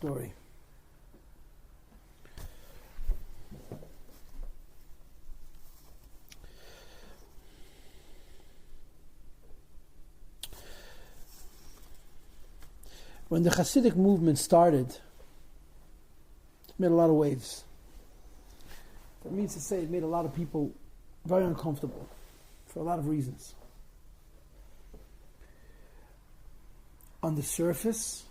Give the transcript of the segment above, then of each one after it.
Story. When the Hasidic movement started, it made a lot of waves. That means to say it made a lot of people very uncomfortable for a lot of reasons. On the surface,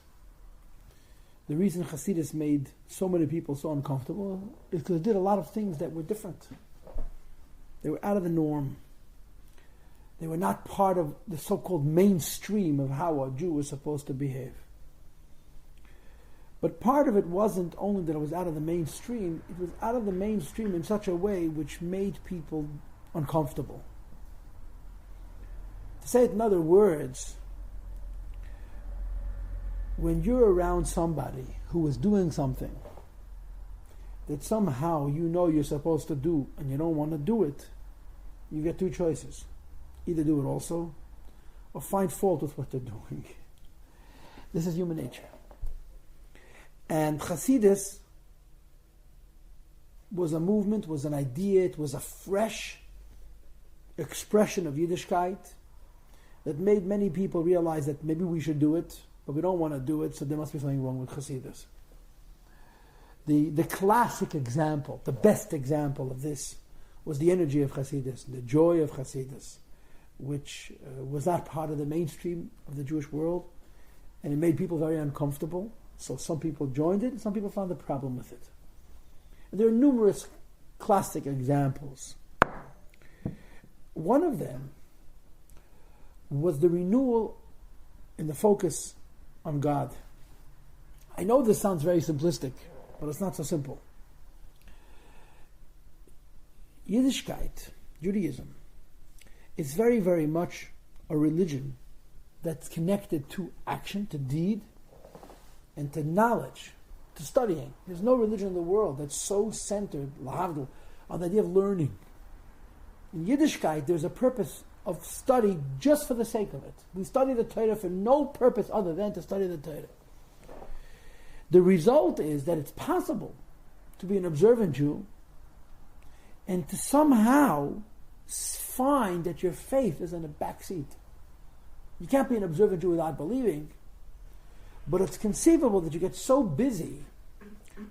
the reason Hasidus made so many people so uncomfortable is because it did a lot of things that were different. They were out of the norm. They were not part of the so-called mainstream of how a Jew was supposed to behave. But part of it wasn't only that it was out of the mainstream, it was out of the mainstream in such a way which made people uncomfortable. To say it in other words, when you're around somebody who is doing something that somehow you know you're supposed to do and you don't want to do it, you get two choices. Either do it also or find fault with what they're doing. This is human nature. And Hasidus was a movement, was an idea, it was a fresh expression of Yiddishkeit that made many people realize that maybe we should do it, but we don't want to do it, so there must be something wrong with Hasidus. The classic example, the best example of this, was the energy of Hasidus, the joy of Hasidus, which was not part of the mainstream of the Jewish world, and it made people very uncomfortable. So some people joined it, and some people found a problem with it. And there are numerous classic examples. One of them was the renewal in the focus on God. I know this sounds very simplistic, but it's not so simple. Yiddishkeit, Judaism, is very, very much a religion that's connected to action, to deed, and to knowledge, to studying. There's no religion in the world that's so centered, lahavdil, on the idea of learning. In Yiddishkeit, there's a purpose of study just for the sake of it. We study the Torah for no purpose other than to study the Torah. The result is that it's possible to be an observant Jew and to somehow find that your faith is in a back seat. You can't be an observant Jew without believing, but it's conceivable that you get so busy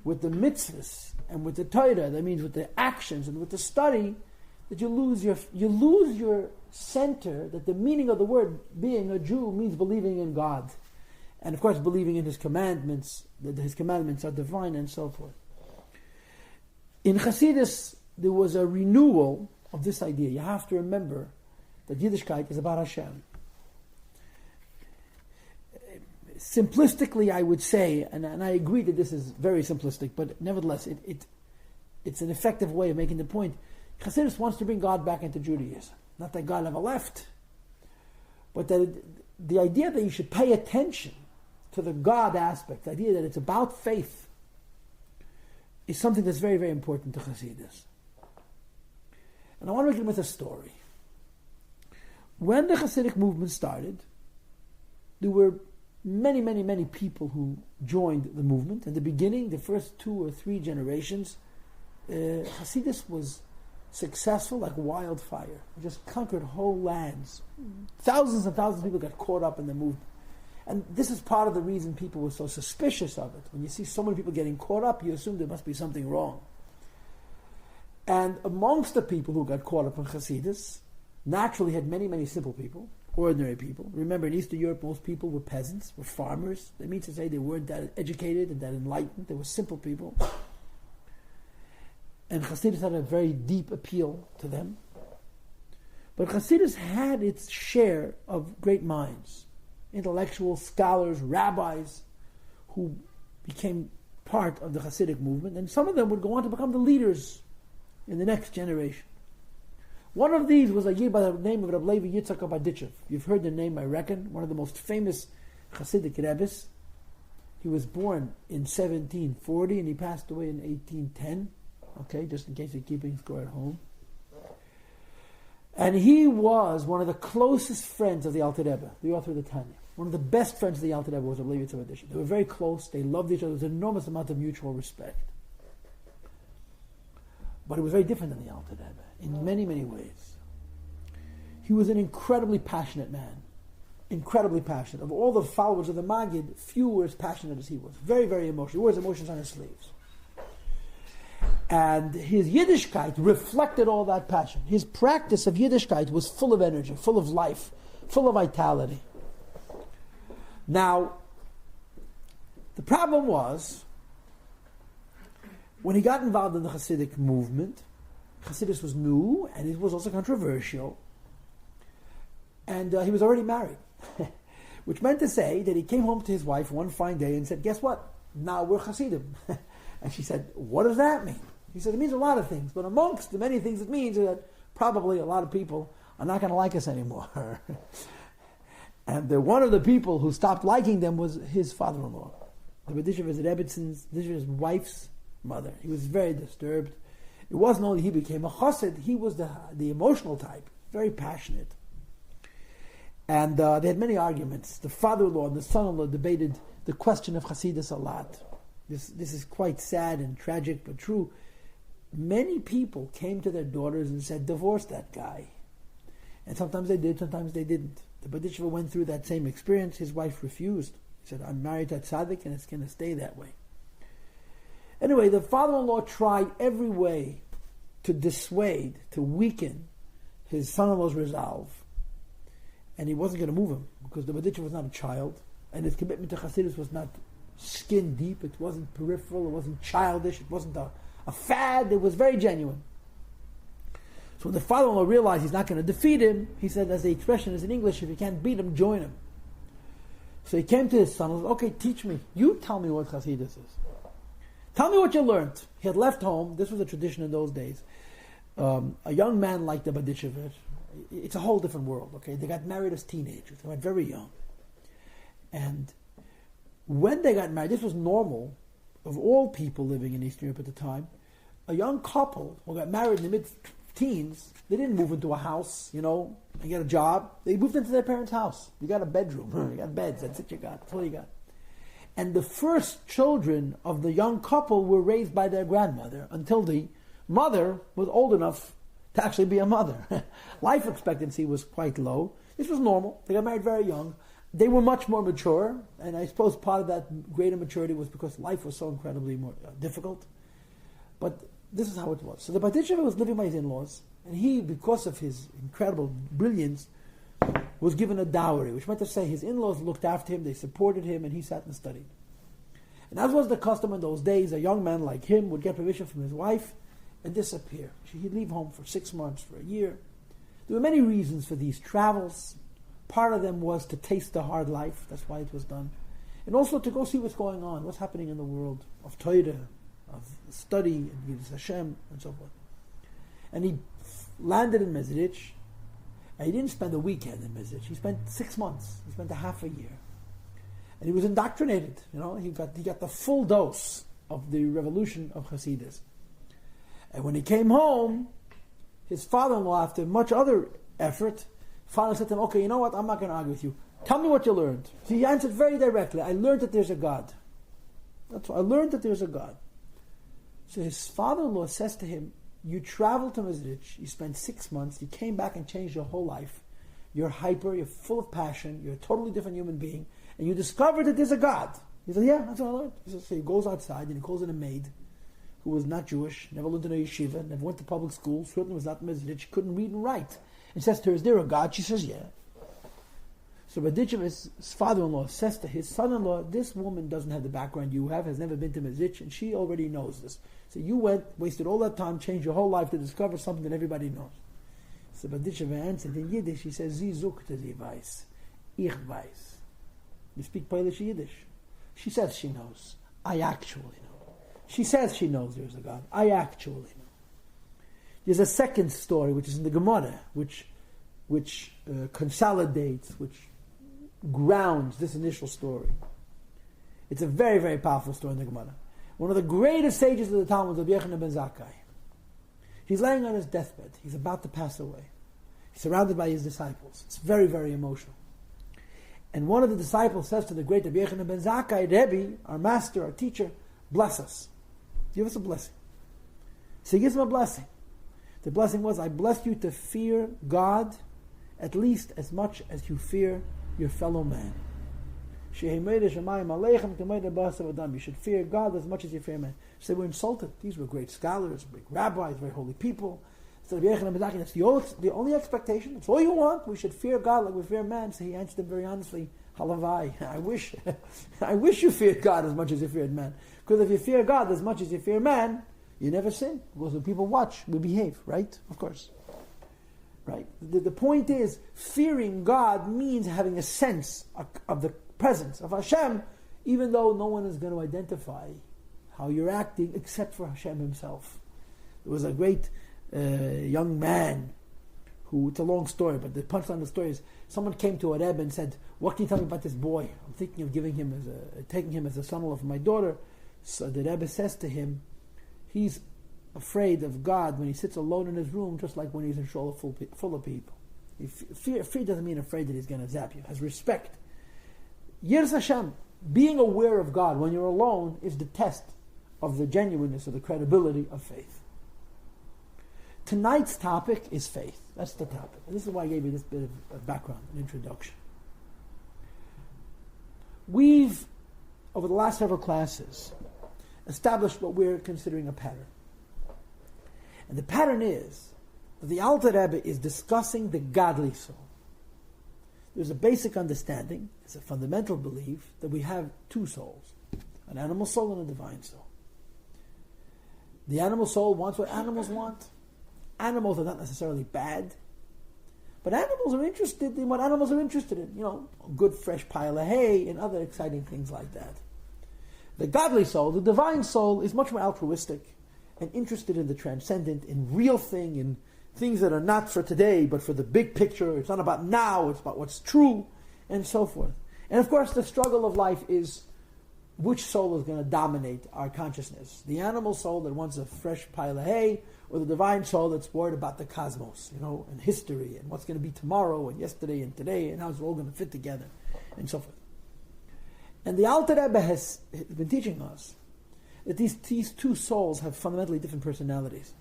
with the mitzvahs and with the Torah, that means with the actions and with the study, that you lose your center, that the meaning of the word being a Jew means believing in God. And of course believing in His commandments, that His commandments are divine and so forth. In Hasidus, there was a renewal of this idea. You have to remember that Yiddishkeit is about Hashem. Simplistically, I would say, and I agree that this is very simplistic, but nevertheless, it's an effective way of making the point. Hasidus wants to bring God back into Judaism. Not that God ever left, but that the idea that you should pay attention to the God aspect, the idea that it's about faith, is something that's very, very important to Hasidus. And I want to begin with a story. When the Hasidic movement started, there were many, many, many people who joined the movement. In the beginning, the first 2 or 3 generations, Hasidus was successful like wildfire. It just conquered whole lands. Thousands and thousands of people got caught up in the movement. And this is part of the reason people were so suspicious of it. When you see so many people getting caught up, you assume there must be something wrong. And amongst the people who got caught up in Hasidus, naturally had many, many simple people, ordinary people. Remember, in Eastern Europe, most people were peasants, were farmers. That means to say they weren't that educated and that enlightened. They were simple people. And Hasidus had a very deep appeal to them. But Hasidus had its share of great minds, intellectuals, scholars, rabbis, who became part of the Hasidic movement. And some of them would go on to become the leaders in the next generation. One of these was a Yid by the name of Rabbi Yitzchak Abaditchev. You've heard the name, I reckon. One of the most famous Hasidic Rebbes. He was born in 1740 and he passed away in 1810. Okay, just in case you're keeping score at home. And he was one of the closest friends of the Alter Rebbe, the author of the Tanya. one of the best friends of the Alter Rebbe was Rabbi Likutei. They were very close. They loved each other. There was an enormous amount of mutual respect. But it was very different than the Alter Rebbe in many, many ways. He was an incredibly passionate man. Incredibly passionate. Of all the followers of the Maggid, few were as passionate as he was. Very, very emotional. He wore his emotions on his sleeves. And his Yiddishkeit reflected all that passion. His practice of Yiddishkeit was full of energy, full of life, full of vitality. Now, the problem was, when he got involved in the Hasidic movement, Hasidus was new, and it was also controversial, and he was already married, which meant to say that he came home to his wife one fine day and said, guess what? Now we're Hasidim. And she said, what does that mean? He said, it means a lot of things, but amongst the many things it means is that probably a lot of people are not going to like us anymore. And one of the people who stopped liking them was his father-in-law, the B'dishev Rebbetzins, his wife's mother. He was very disturbed. It wasn't only he became a chassid, he was the emotional type, very passionate. And they had many arguments. The father-in-law and the son-in-law debated the question of Hasidus a lot. This is quite sad and tragic, but true. Many people came to their daughters and said, divorce that guy. And sometimes they did, sometimes they didn't. The B'dishev went through that same experience. His wife refused. He said, I'm married to a tzaddik and it's going to stay that way. Anyway, the father-in-law tried every way to dissuade, to weaken his son-in-law's resolve. And he wasn't going to move him, because the B'dishev was not a child, and his commitment to Hasidus was not skin deep, it wasn't peripheral, it wasn't childish, it wasn't a fad, it was very genuine. So when the father-in-law realized he's not going to defeat him, he said, as the expression is in English, if you can't beat him, join him. So he came to his son and said, okay, teach me. You tell me what Hasidus is. Tell me what you learned. He had left home. This was a tradition in those days. A young man like the B'dishev, it's a whole different world, okay? They got married as teenagers. They were very young. And when they got married, this was normal of all people living in Eastern Europe at the time. A young couple who got married in the mid-teens, they didn't move into a house, and get a job. They moved into their parents' house. You got a bedroom. You got beds. That's it you got. That's all you got. And the first children of the young couple were raised by their grandmother until the mother was old enough to actually be a mother. Life expectancy was quite low. This was normal. They got married very young. They were much more mature, and I suppose part of that greater maturity was because life was so incredibly more difficult. But this is how it was. So the B'dishev was living by his in-laws, and he, because of his incredible brilliance, was given a dowry, which meant to say his in-laws looked after him, they supported him, and he sat and studied. And as was the custom in those days, a young man like him would get permission from his wife and disappear. He'd leave home for 6 months, for a year. There were many reasons for these travels. Part of them was to taste the hard life, that's why it was done. And also to go see what's going on, what's happening in the world of Torah, of study, and Yiddish Hashem, and so forth. And he landed in Mezrich, and he didn't spend a weekend in Mezrich. He spent 6 months. He spent a half a year. And he was indoctrinated, he got the full dose of the revolution of Hasidus. And when he came home, his father-in-law, after much other effort, finally said to him, okay, you know what, I'm not going to argue with you. Tell me what you learned. So he answered very directly, I learned that there's a God. That's what I learned, that there's a God. So his father-in-law says to him, you traveled to Mezrich, you spent 6 months, you came back and changed your whole life. You're hyper, you're full of passion, you're a totally different human being, and you discovered that there's a God. He said, yeah, that's what I learned. So he goes outside and he calls in a maid who was not Jewish, never learned in a yeshiva, never went to public school, certainly was not Mezrich, couldn't read and write. And says to her, is there a God? She says, yeah. So B'dishev's father-in-law says to his son-in-law, this woman doesn't have the background you have, has never been to Mezrich, and she already knows this. So you went, wasted all that time, changed your whole life to discover something that everybody knows. So B'dishev answered in Yiddish, he says, Sie suchte, sie weiß. Ich weiß. You speak Polish Yiddish. She says she knows. I actually know. She says she knows there's a God. I actually know. There's a second story, which is in the Gemara, which consolidates, which grounds this initial story. It's a very, very powerful story in the Gemara. One of the greatest sages of the Talmud, Rabbi Yochanan ben Zakkai. He's laying on his deathbed. He's about to pass away. He's surrounded by his disciples. It's very, very emotional. And one of the disciples says to the great Rabbi Yochanan ben Zakkai, Rebbe, our master, our teacher, bless us. Give us a blessing. So he gives him a blessing. The blessing was, I bless you to fear God at least as much as you fear your fellow man. You should fear God as much as you fear man. So they were insulted. These were great scholars, big rabbis, very holy people. So Rabbi Yochanan ben Zakkai, that's the only expectation. It's all you want. We should fear God like we fear man. So he answered them very honestly, Halavai, I wish you feared God as much as you feared man. Because if you fear God as much as you fear man, you never sin. Because when people watch, we behave, right? Of course. Right? The point is, fearing God means having a sense of the presence of Hashem, even though no one is going to identify how you're acting except for Hashem himself. There was a great young man who, it's a long story, but the punchline of the story is, someone came to a Rebbe and said, what can you tell me about this boy? I'm thinking of taking him as a son-in-law for my daughter. So the Rebbe says to him, he's afraid of God when he sits alone in his room, just like when he's in shul full of people. Fear doesn't mean afraid that he's going to zap you. Has respect. Yiras Hashem, being aware of God when you're alone, is the test of the genuineness, of the credibility of faith. Tonight's topic is faith. That's the topic. And this is why I gave you this bit of background, an introduction. We've, over the last several classes, established what we're considering a pattern. And the pattern is that the Alter Rebbe is discussing the godly soul. There's a basic understanding, it's a fundamental belief, that we have two souls, an animal soul and a divine soul. The animal soul wants what animals want. Animals are not necessarily bad, but animals are interested in what animals are interested in. A good fresh pile of hay and other exciting things like that. The godly soul, the divine soul, is much more altruistic and interested in the transcendent, in real thing, in things that are not for today, but for the big picture. It's not about now, it's about what's true, and so forth. And of course, the struggle of life is which soul is going to dominate our consciousness. The animal soul that wants a fresh pile of hay, or the divine soul that's worried about the cosmos, and history, and what's going to be tomorrow, and yesterday, and today, and how it's all going to fit together, and so forth. And the Alter Rebbe has been teaching us that these two souls have fundamentally different personalities.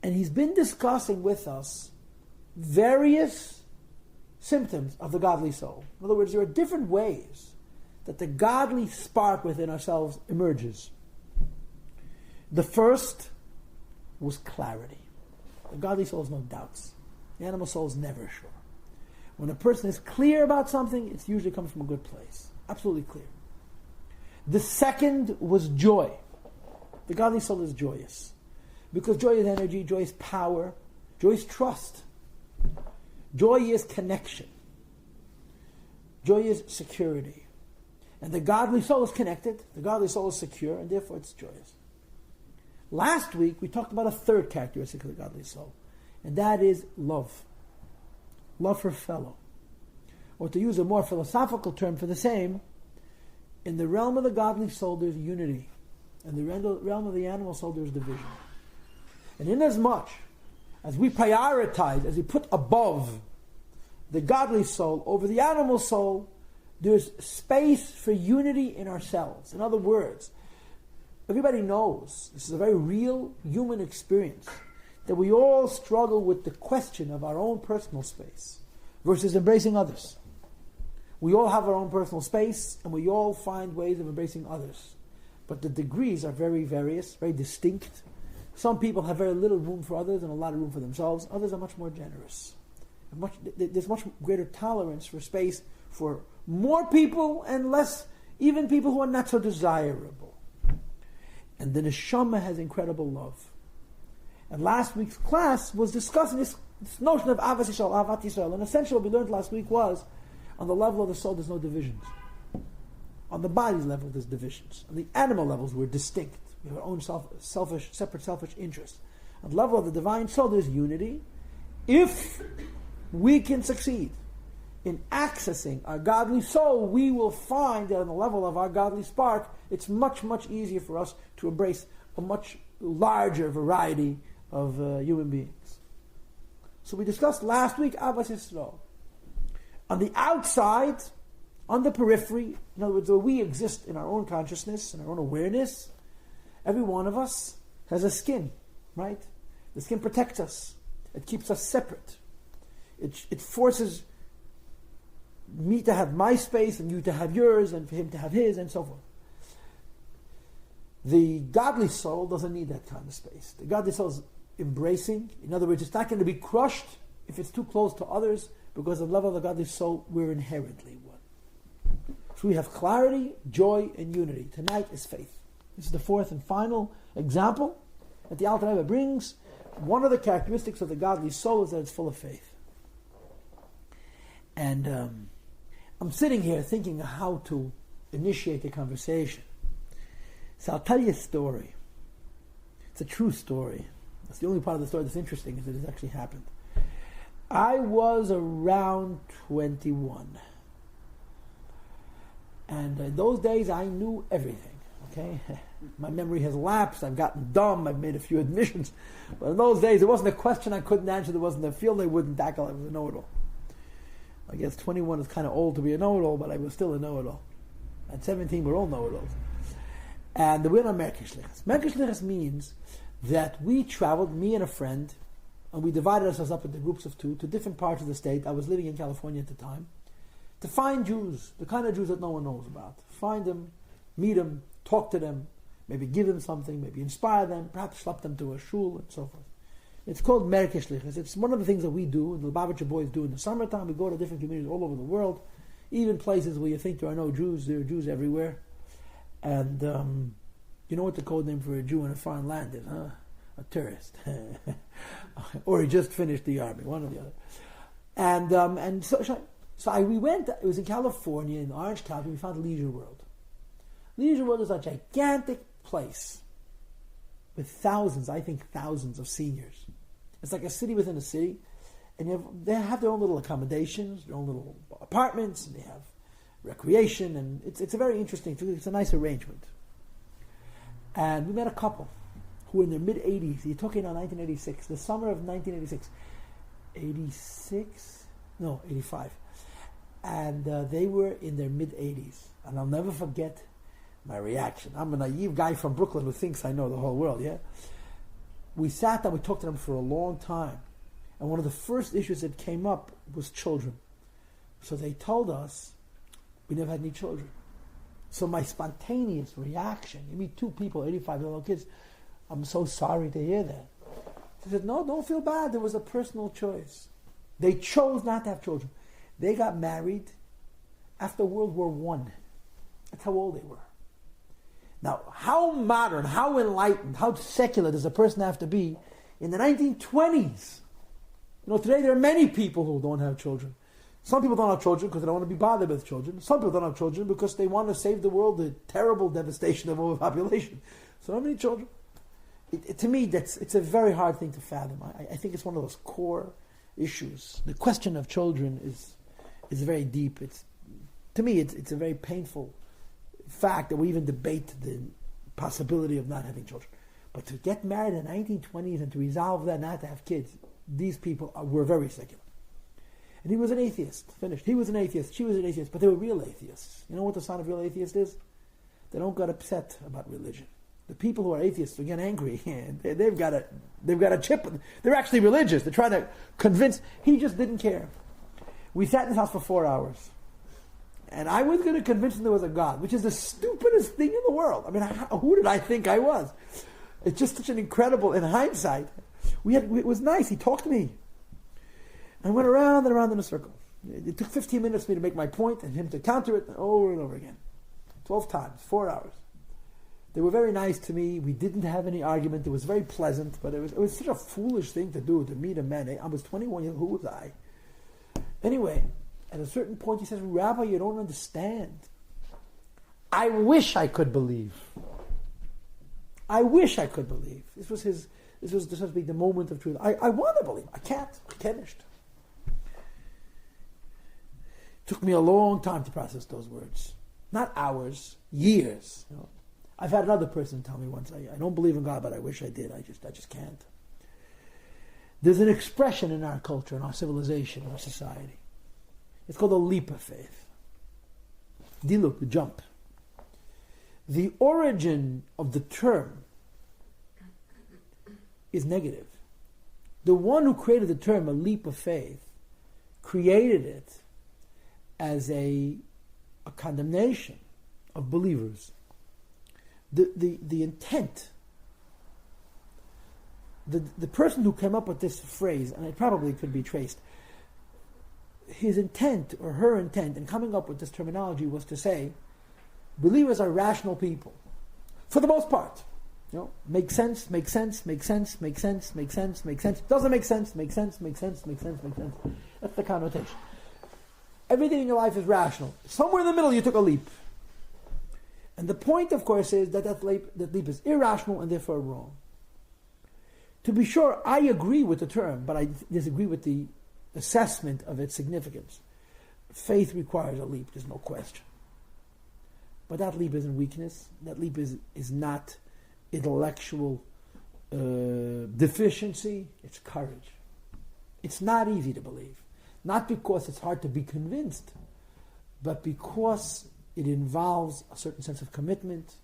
And he's been discussing with us various symptoms of the godly soul. In other words, there are different ways that the godly spark within ourselves emerges. The first was clarity. The godly soul has no doubts. The animal soul is never sure. When a person is clear about something, it usually comes from a good place. Absolutely clear. The second was joy. The godly soul is joyous. Because joy is energy, joy is power, joy is trust. Joy is connection. Joy is security. And the godly soul is connected, the godly soul is secure, and therefore it's joyous. Last week we talked about a third characteristic of the godly soul, and that is love. Love for fellow. Or to use a more philosophical term for the same, in the realm of the godly soul there's unity. In the realm of the animal soul there's division. And inasmuch as we prioritize, as we put above the godly soul over the animal soul, there's space for unity in ourselves. In other words, everybody knows, this is a very real human experience, that we all struggle with the question of our own personal space versus embracing others. We all have our own personal space, and we all find ways of embracing others. But the degrees are very various, very distinct. Some people have very little room for others and a lot of room for themselves. Others are much more generous. There's much greater tolerance for space for more people and less, even people who are not so desirable. And the neshama has incredible love. And last week's class was discussing this notion of Avas Yisrael, Avat Yisrael. And essentially what we learned last week was, on the level of the soul there's no divisions. On the body's level there's divisions. On the animal levels we're distinct. We have our own separate selfish interests. On the level of the divine soul there's unity. If we can succeed in accessing our godly soul, we will find that on the level of our godly spark, it's much, much easier for us to embrace a much larger variety of human beings. So we discussed last week Avas Yisrael. On the outside, on the periphery, in other words, where we exist in our own consciousness and our own awareness, every one of us has a skin, right? The skin protects us. It keeps us separate. It forces me to have my space and you to have yours and for him to have his and so forth. The godly soul doesn't need that kind of space. The godly soul is embracing. In other words, it's not going to be crushed if it's too close to others, because of the level of the godly soul, we're inherently one. So we have clarity, joy, and unity. Tonight is faith. This is the fourth and final example that the Alter Rebbe brings. One of the characteristics of the godly soul is that it's full of faith. And I'm sitting here thinking of how to initiate the conversation. So I'll tell you a story. It's a true story. That's the only part of the story that's interesting, is that it actually happened. I was around 21. And in those days, I knew everything. Okay? My memory has lapsed. I've gotten dumb. I've made a few admissions. But in those days, there wasn't a question I couldn't answer. There wasn't a field I wouldn't tackle. I was a know-it-all. I guess 21 is kind of old to be a know-it-all, but I was still a know-it-all. At 17, we're all know-it-alls. And we're on Merkei Shlichus. Merkei Shlichus means that we traveled, me and a friend, and we divided ourselves up into groups of two to different parts of the state. I was living in California at the time, to find Jews, the kind of Jews that no one knows about. Find them, meet them, talk to them, maybe give them something, maybe inspire them, perhaps schlep them to a shul, and so forth. It's called Merkei Shlichus. It's one of the things that we do, and the Lubavitcher boys do in the summertime. We go to different communities all over the world, even places where you think there are no Jews. There are Jews everywhere. And you know what the code name for a Jew in a foreign land is, huh? A tourist. Or he just finished the army, one or the other. And so we went, it was in California, in Orange County, we found Leisure World. Leisure World is a gigantic place with thousands, I think thousands of seniors. It's like a city within a city, and they have their own little accommodations, their own little apartments, and they have recreation, and it's a very interesting, it's a nice arrangement. And we met a couple who were in their mid-80s. You're talking about 1986, the summer of 1986. 86? No, 85. And they were in their mid-80s. And I'll never forget my reaction. I'm a naive guy from Brooklyn who thinks I know the whole world, yeah? We sat down, we talked to them for a long time. And one of the first issues that came up was children. So they told us, we never had any children. So my spontaneous reaction, you meet two people, 85-year-old kids, I'm so sorry to hear that. She said, no, don't feel bad. There was a personal choice. They chose not to have children. They got married after World War I. That's how old they were. Now, how modern, how enlightened, how secular does a person have to be in the 1920s? You know, today there are many people who don't have children. Some people don't have children because they don't want to be bothered with children. Some people don't have children because they want to save the world the terrible devastation of overpopulation. So how many children? To me, it's a very hard thing to fathom. I think it's one of those core issues. The question of children is very deep. To me, it's a very painful fact that we even debate the possibility of not having children. But to get married in the 1920s and to resolve that, not to have kids, these people were very secular. And he was an atheist. Finished. He was an atheist. She was an atheist. But they were real atheists. You know what the sign of real atheist is? They don't get upset about religion. The people who are atheists will get angry. They've got a chip. They're actually religious. They're trying to convince. He just didn't care. We sat in his house for 4 hours. And I was going to convince him there was a God, which is the stupidest thing in the world. I mean, who did I think I was? It's just such an incredible, in hindsight. It was nice. He talked to me. I went around and around in a circle. It took 15 minutes for me to make my point and him to counter it over and over again. 12 times, 4 hours. They were very nice to me. We didn't have any argument. It was very pleasant, but it was such a foolish thing to do, to meet a man. I was 21 years old. Who was I? Anyway, at a certain point he says, Rabbi, you don't understand. I wish I could believe. I wish I could believe. This was supposed to be the moment of truth. I want to believe. I can't. Finished. Took me a long time to process those words. Not hours, years. You know. I've had another person tell me once, I don't believe in God, but I wish I did. I just can't. There's an expression in our culture, in our civilization, in our society. It's called a leap of faith. Diluk, the jump. The origin of the term is negative. The one who created the term, a leap of faith, created it as a condemnation of believers. The intent, the person who came up with this phrase, and it probably could be traced, his intent or her intent in coming up with this terminology was to say, believers are rational people, for the most part. Make sense, make sense, make sense, make sense, make sense, make sense. Doesn't make sense, make sense, make sense, make sense, make sense. That's the connotation. Everything in your life is rational. Somewhere in the middle you took a leap. And the point, of course, is that leap is irrational and therefore wrong. To be sure, I agree with the term, but I disagree with the assessment of its significance. Faith requires a leap, there's no question. But that leap isn't weakness. That leap is not intellectual deficiency. It's courage. It's not easy to believe. Not because it's hard to be convinced, but because it involves a certain sense of commitment.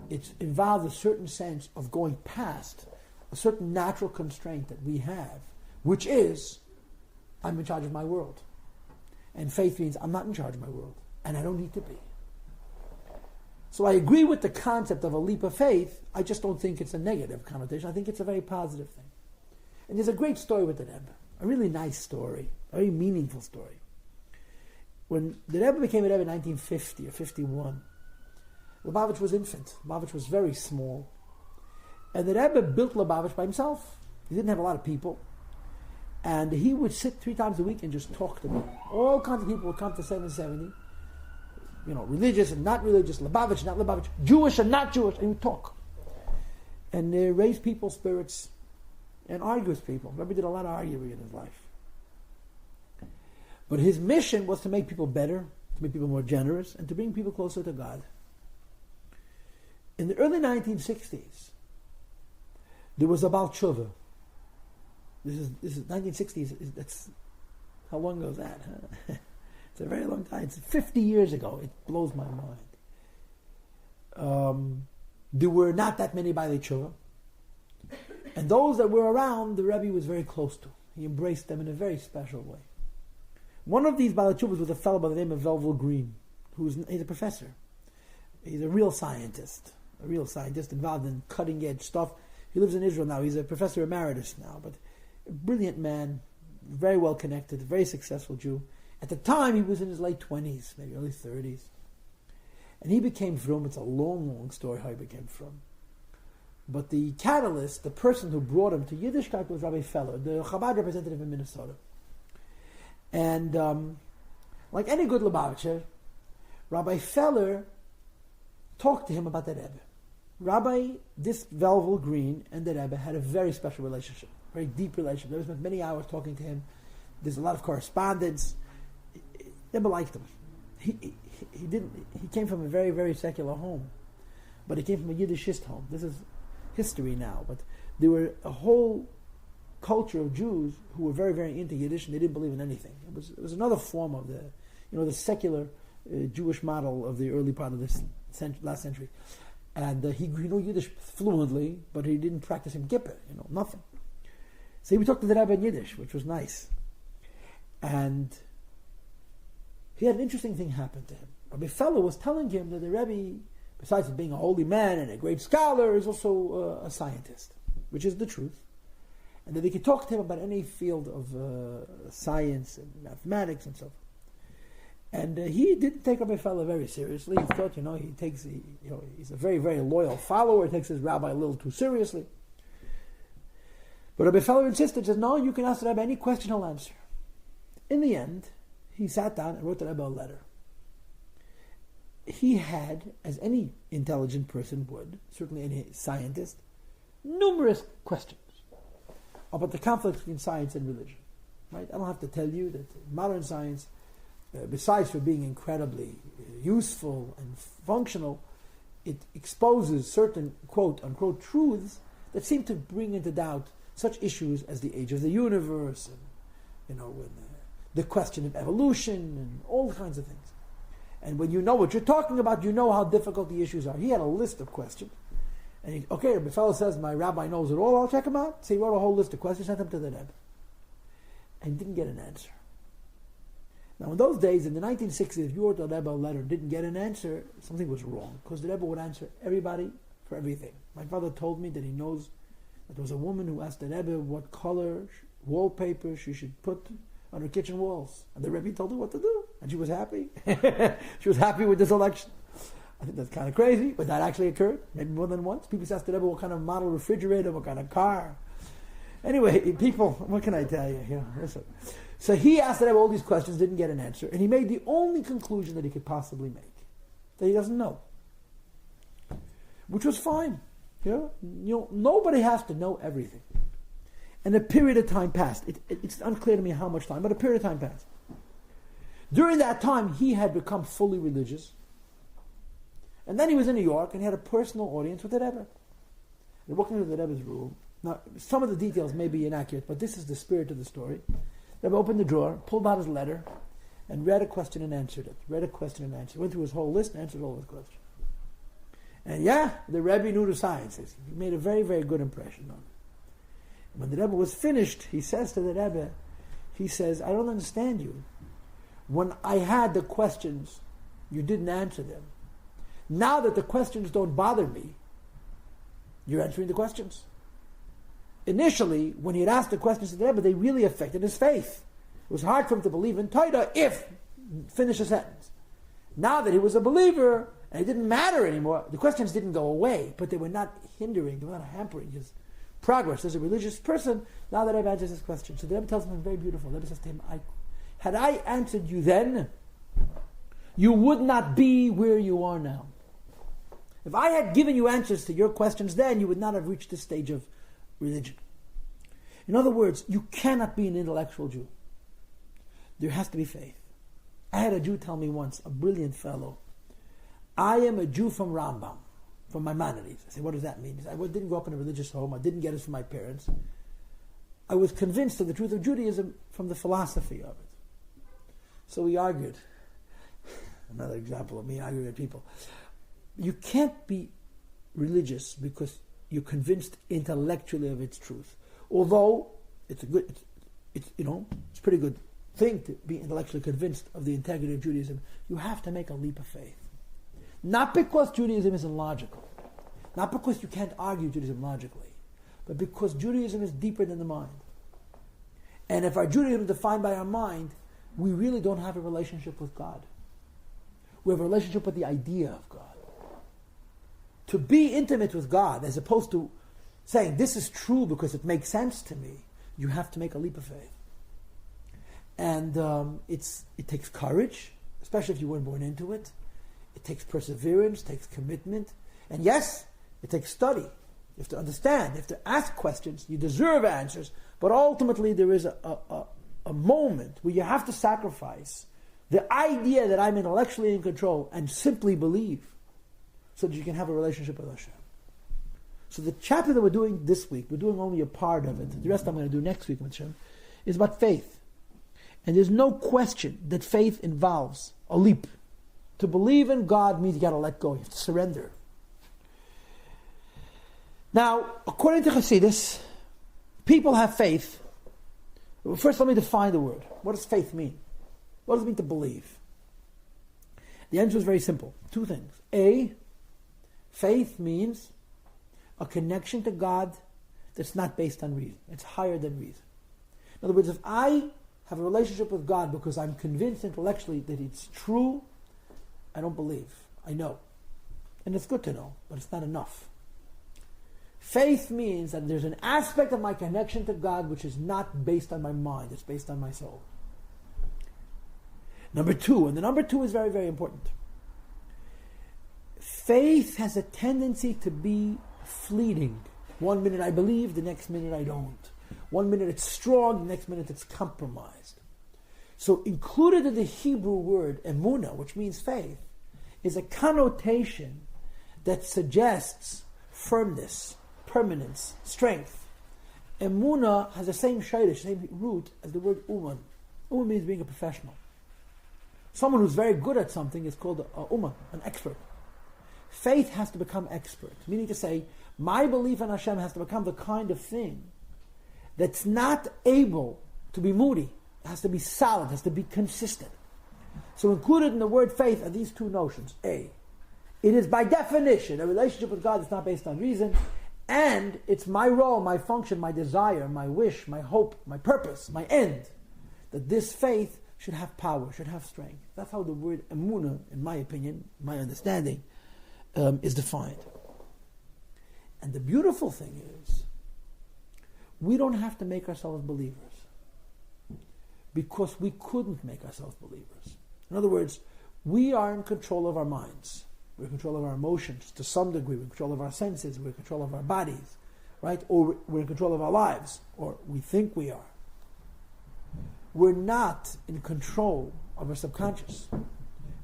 It involves a certain sense of going past a certain natural constraint that we have, which is, I'm in charge of my world. And faith means I'm not in charge of my world, and I don't need to be. So I agree with the concept of a leap of faith. I just don't think it's a negative connotation. I think it's a very positive thing. And there's a great story with the Rebbe, a really nice story, a very meaningful story. When the Rebbe became a Rebbe in 1950 or 51, Lubavitch was infant. Lubavitch was very small. And the Rebbe built Lubavitch by himself. He didn't have a lot of people. And he would sit 3 times a week and just talk to them. All kinds of people would come to 770. Religious and not religious, Lubavitch, not Lubavitch, Jewish and not Jewish, and he would talk. And raise people's spirits and argue with people. Rabbi did a lot of arguing in his life. But his mission was to make people better, to make people more generous, and to bring people closer to God. In the early 1960s, there was a Baal Tshuva. This is 1960s. That's how long ago is that? Huh? It's a very long time. It's 50 years ago. It blows my mind. There were not that many Baalei Tshuva. And those that were around, the Rebbe was very close to. He embraced them in a very special way. One of these Baalei Tshuvas was a fellow by the name of Velvel Green, he's a professor. He's a real scientist involved in cutting-edge stuff. He lives in Israel now. He's a professor emeritus now, but a brilliant man, very well connected, very successful Jew. At the time, he was in his late 20s, maybe early 30s. And he became frum. It's a long, long story how he became frum. But the catalyst, the person who brought him to Yiddishkeit was Rabbi Feller, the Chabad representative in Minnesota. And like any good Lubavitcher, Rabbi Feller talked to him about the Rebbe. This Velvel Green and the Rebbe had a very special relationship, very deep relationship. They spent many hours talking to him. There's a lot of correspondence. Rebbe liked him. He came from a very, very secular home, but he came from a Yiddishist home. This is history now, but there were a whole culture of Jews who were very, very into Yiddish, and they didn't believe in anything. It was another form of the secular Jewish model of the early part of this last century. And he knew Yiddish fluently, but he didn't practice in Kippur, nothing. So he would talk to the Rebbe in Yiddish, which was nice. And he had an interesting thing happen to him. Rabbi Feller was telling him that the Rebbe, besides being a holy man and a great scholar, is also a scientist, which is the truth. And that he could talk to him about any field of science and mathematics and so forth. And he didn't take Rabbi Feller very seriously. He thought, he's a very, very loyal follower. He takes his rabbi a little too seriously. But Rabbi Feller insisted, says, no, you can ask the Rebbe any question, he'll answer. In the end, he sat down and wrote the Rebbe a letter. He had, as any intelligent person would, certainly any scientist, numerous questions about the conflict between science and religion. Right? I don't have to tell you that modern science, besides for being incredibly useful and functional, it exposes certain quote-unquote truths that seem to bring into doubt such issues as the age of the universe, and when the question of evolution and all kinds of things. And when you know what you're talking about, you know how difficult the issues are. He had a list of questions. And the fellow says, my rabbi knows it all, I'll check him out. So he wrote a whole list of questions, sent them to the Rebbe. And didn't get an answer. Now in those days, in the 1960s, if you wrote the Rebbe a letter and didn't get an answer, something was wrong. Because the Rebbe would answer everybody for everything. My father told me that he knows that there was a woman who asked the Rebbe what color wallpaper she should put on her kitchen walls. And the Rebbe told her what to do. And she was happy. She was happy with this election. I think that's kind of crazy, but that actually occurred, maybe more than once. People asked the Rebbe what kind of model refrigerator, what kind of car. Anyway, people, what can I tell you? Listen. So he asked the Rebbe all these questions, didn't get an answer, and he made the only conclusion that he could possibly make, that he doesn't know. Which was fine. Nobody has to know everything. And a period of time passed. It's unclear to me how much time, but a period of time passed. During that time, he had become fully religious. And then he was in New York, and he had a personal audience with the Rebbe. They walked into the Rebbe's room. Now, some of the details may be inaccurate, but this is the spirit of the story. The Rebbe opened the drawer, pulled out his letter, and read a question and answered it. Went through his whole list and answered all his questions. And the Rebbe knew the sciences. He made a very, very good impression on him. When the Rebbe was finished, he says to the Rebbe, he says, I don't understand you. When I had the questions, you didn't answer them. Now that the questions don't bother me, you're answering the questions. Initially, when he had asked the questions to the Rebbe, they really affected his faith. It was hard for him to believe in Torah finish a sentence. Now that he was a believer, and it didn't matter anymore, the questions didn't go away, but they were not hindering, they were not hampering his progress as a religious person. Now that I've answered this question. So the Rebbe tells him very beautiful. The Rebbe says to him, had I answered you then, you would not be where you are now. If I had given you answers to your questions then, you would not have reached this stage of religion. In other words, you cannot be an intellectual Jew. There has to be faith. I had a Jew tell me once, a brilliant fellow, I am a Jew from Rambam, from Maimonides. I said, what does that mean? He said, I didn't grow up in a religious home. I didn't get it from my parents. I was convinced of the truth of Judaism from the philosophy of it. So we argued. Another example of me arguing with people. You can't be religious because you're convinced intellectually of its truth. Although it's a pretty good thing to be intellectually convinced of the integrity of Judaism. You have to make a leap of faith. Not because Judaism isn't logical. Not because you can't argue Judaism logically. But because Judaism is deeper than the mind. And if our Judaism is defined by our mind, we really don't have a relationship with God. We have a relationship with the idea of God. To be intimate with God, as opposed to saying, this is true because it makes sense to me, you have to make a leap of faith. And it takes courage, especially if you weren't born into it. It takes perseverance, takes commitment. And yes, it takes study. You have to understand, you have to ask questions, you deserve answers, but ultimately there is a moment where you have to sacrifice the idea that I'm intellectually in control and simply believe so that you can have a relationship with Hashem. So the chapter that we're doing this week, we're doing only a part of it. The rest I'm going to do next week with Hashem, is about faith. And there's no question that faith involves a leap. To believe in God means you got to let go. You have to surrender. Now, according to Hasidus, people have faith. First, let me define the word. What does faith mean? What does it mean to believe? The answer is very simple. Two things. A, faith means a connection to God that's not based on reason. It's higher than reason. In other words, if I have a relationship with God because I'm convinced intellectually that it's true, I don't believe. I know. And it's good to know, but it's not enough. Faith means that there's an aspect of my connection to God which is not based on my mind, it's based on my soul. Number two, and the number two is very, very important. Faith has a tendency to be fleeting. 1 minute I believe, the next minute I don't. 1 minute it's strong, the next minute it's compromised. So included in the Hebrew word emunah, which means faith, is a connotation that suggests firmness, permanence, strength. Emunah has the same shayrish, same root as the word uman. Ummah means being a professional. Someone who's very good at something is called a ummah, an expert. Faith has to become expert, meaning to say, my belief in Hashem has to become the kind of thing that's not able to be moody. It has to be solid, has to be consistent. So included in the word faith are these two notions. A, it is by definition a relationship with God that's not based on reason, and it's my role, my function, my desire, my wish, my hope, my purpose, my end, that this faith should have power, should have strength. That's how the word emunah, in my opinion, my understanding, is defined. And the beautiful thing is, we don't have to make ourselves believers, because we couldn't make ourselves believers. In other words, we are in control of our minds. We're in control of our emotions to some degree. We're in control of our senses. We're in control of our bodies, right? Or we're in control of our lives, or we think we are. We're not in control of our subconscious.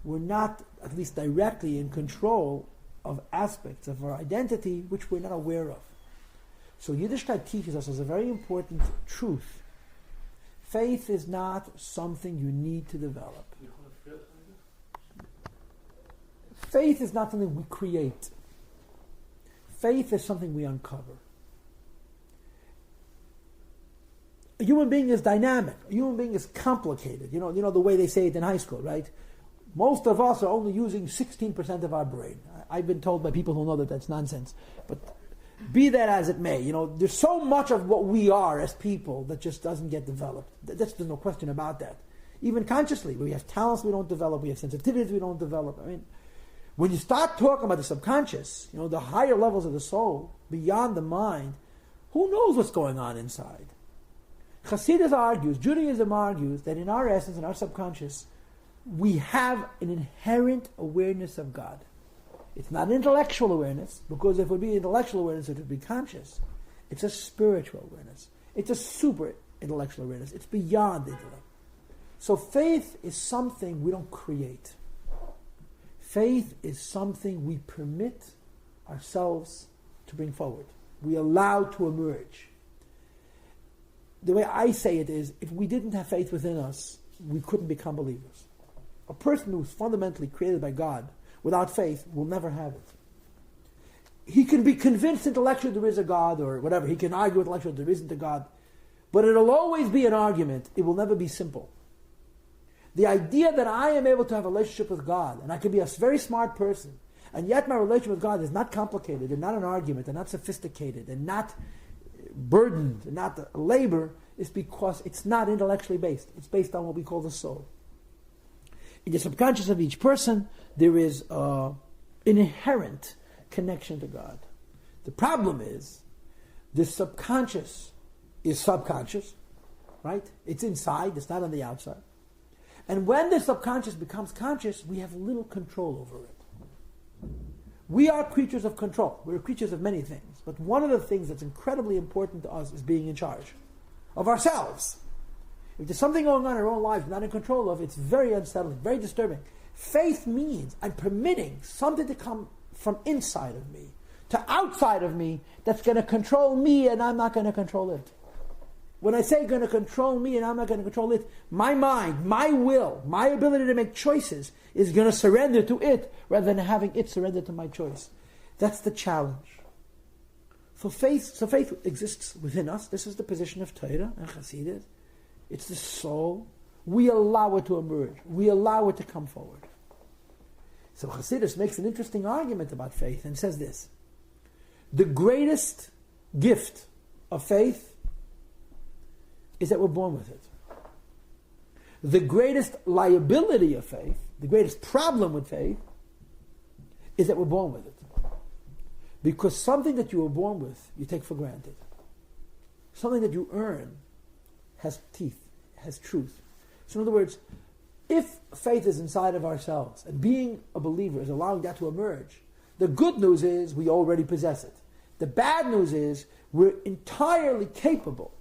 We're not, at least directly, in control of aspects of our identity which we're not aware of. So Yiddishkeit teaches us as a very important truth. Faith is not something you need to develop. Faith is not something we create. Faith is something we uncover. A human being is dynamic. A human being is complicated. You know the way they say it in high school, right? Most of us are only using 16% of our brain. I've been told by people who know that that's nonsense. But be that as it may, there's so much of what we are as people that just doesn't get developed. There's no question about that. Even consciously, we have talents we don't develop, we have sensitivities we don't develop. I mean, when you start talking about the subconscious, the higher levels of the soul, beyond the mind, who knows what's going on inside? Chassidus argues, Judaism argues, that in our essence, in our subconscious, we have an inherent awareness of God. It's not an intellectual awareness, because if it would be intellectual awareness, it would be conscious. It's a spiritual awareness. It's a super intellectual awareness. It's beyond the intellect. So faith is something we don't create. Faith is something we permit ourselves to bring forward. We allow to emerge. The way I say it is, if we didn't have faith within us, we couldn't become believers. A person who's fundamentally created by God without faith will never have it. He can be convinced intellectually there is a God or whatever. He can argue intellectually there isn't a God. But it'll always be an argument. It will never be simple. The idea that I am able to have a relationship with God, and I can be a very smart person, and yet my relationship with God is not complicated, and not an argument, and not sophisticated, and not burdened, and not a labor, is because it's not intellectually based. It's based on what we call the soul. In the subconscious of each person, there is an inherent connection to God. The problem is, the subconscious is subconscious, right? It's inside, it's not on the outside. And when the subconscious becomes conscious, we have little control over it. We are creatures of control. We're creatures of many things. But one of the things that's incredibly important to us is being in charge of ourselves. If there's something going on in our own lives we're not in control of, it's very unsettling, very disturbing. Faith means I'm permitting something to come from inside of me to outside of me that's going to control me, and I'm not going to control it. When I say going to control me and I'm not going to control it, my mind, my will, my ability to make choices is going to surrender to it rather than having it surrender to my choice. That's the challenge. So faith exists within us. This is the position of Torah and Chassidus. It's the soul. We allow it to emerge. We allow it to come forward. So Chassidus makes an interesting argument about faith and says this: the greatest gift of faith is that we're born with it. The greatest liability of faith, the greatest problem with faith, is that we're born with it. Because something that you were born with, you take for granted. Something that you earn has teeth, has truth. So in other words, if faith is inside of ourselves, and being a believer is allowing that to emerge, the good news is we already possess it. The bad news is we're entirely capable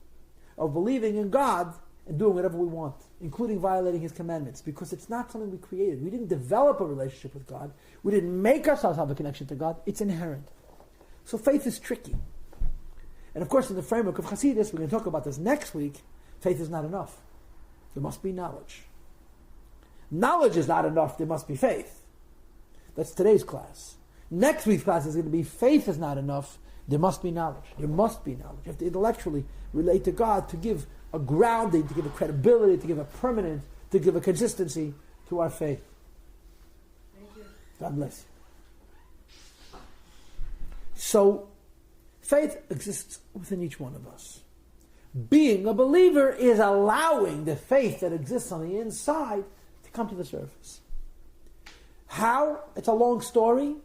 of believing in God and doing whatever we want, including violating His commandments, because it's not something we created. We didn't develop a relationship with God. We didn't make ourselves have a connection to God. It's inherent. So faith is tricky. And of course, in the framework of Chassidus, we're going to talk about this next week, faith is not enough. there must be knowledge. Knowledge is not enough, there must be faith. That's today's class. Next week's class is going to be faith is not enough, there must be knowledge. There must be knowledge. You have to intellectually relate to God to give a grounding, to give a credibility, to give a permanence, to give a consistency to our faith. Thank you. God bless you. So, faith exists within each one of us. Being a believer is allowing the faith that exists on the inside to come to the surface. How? It's a long story.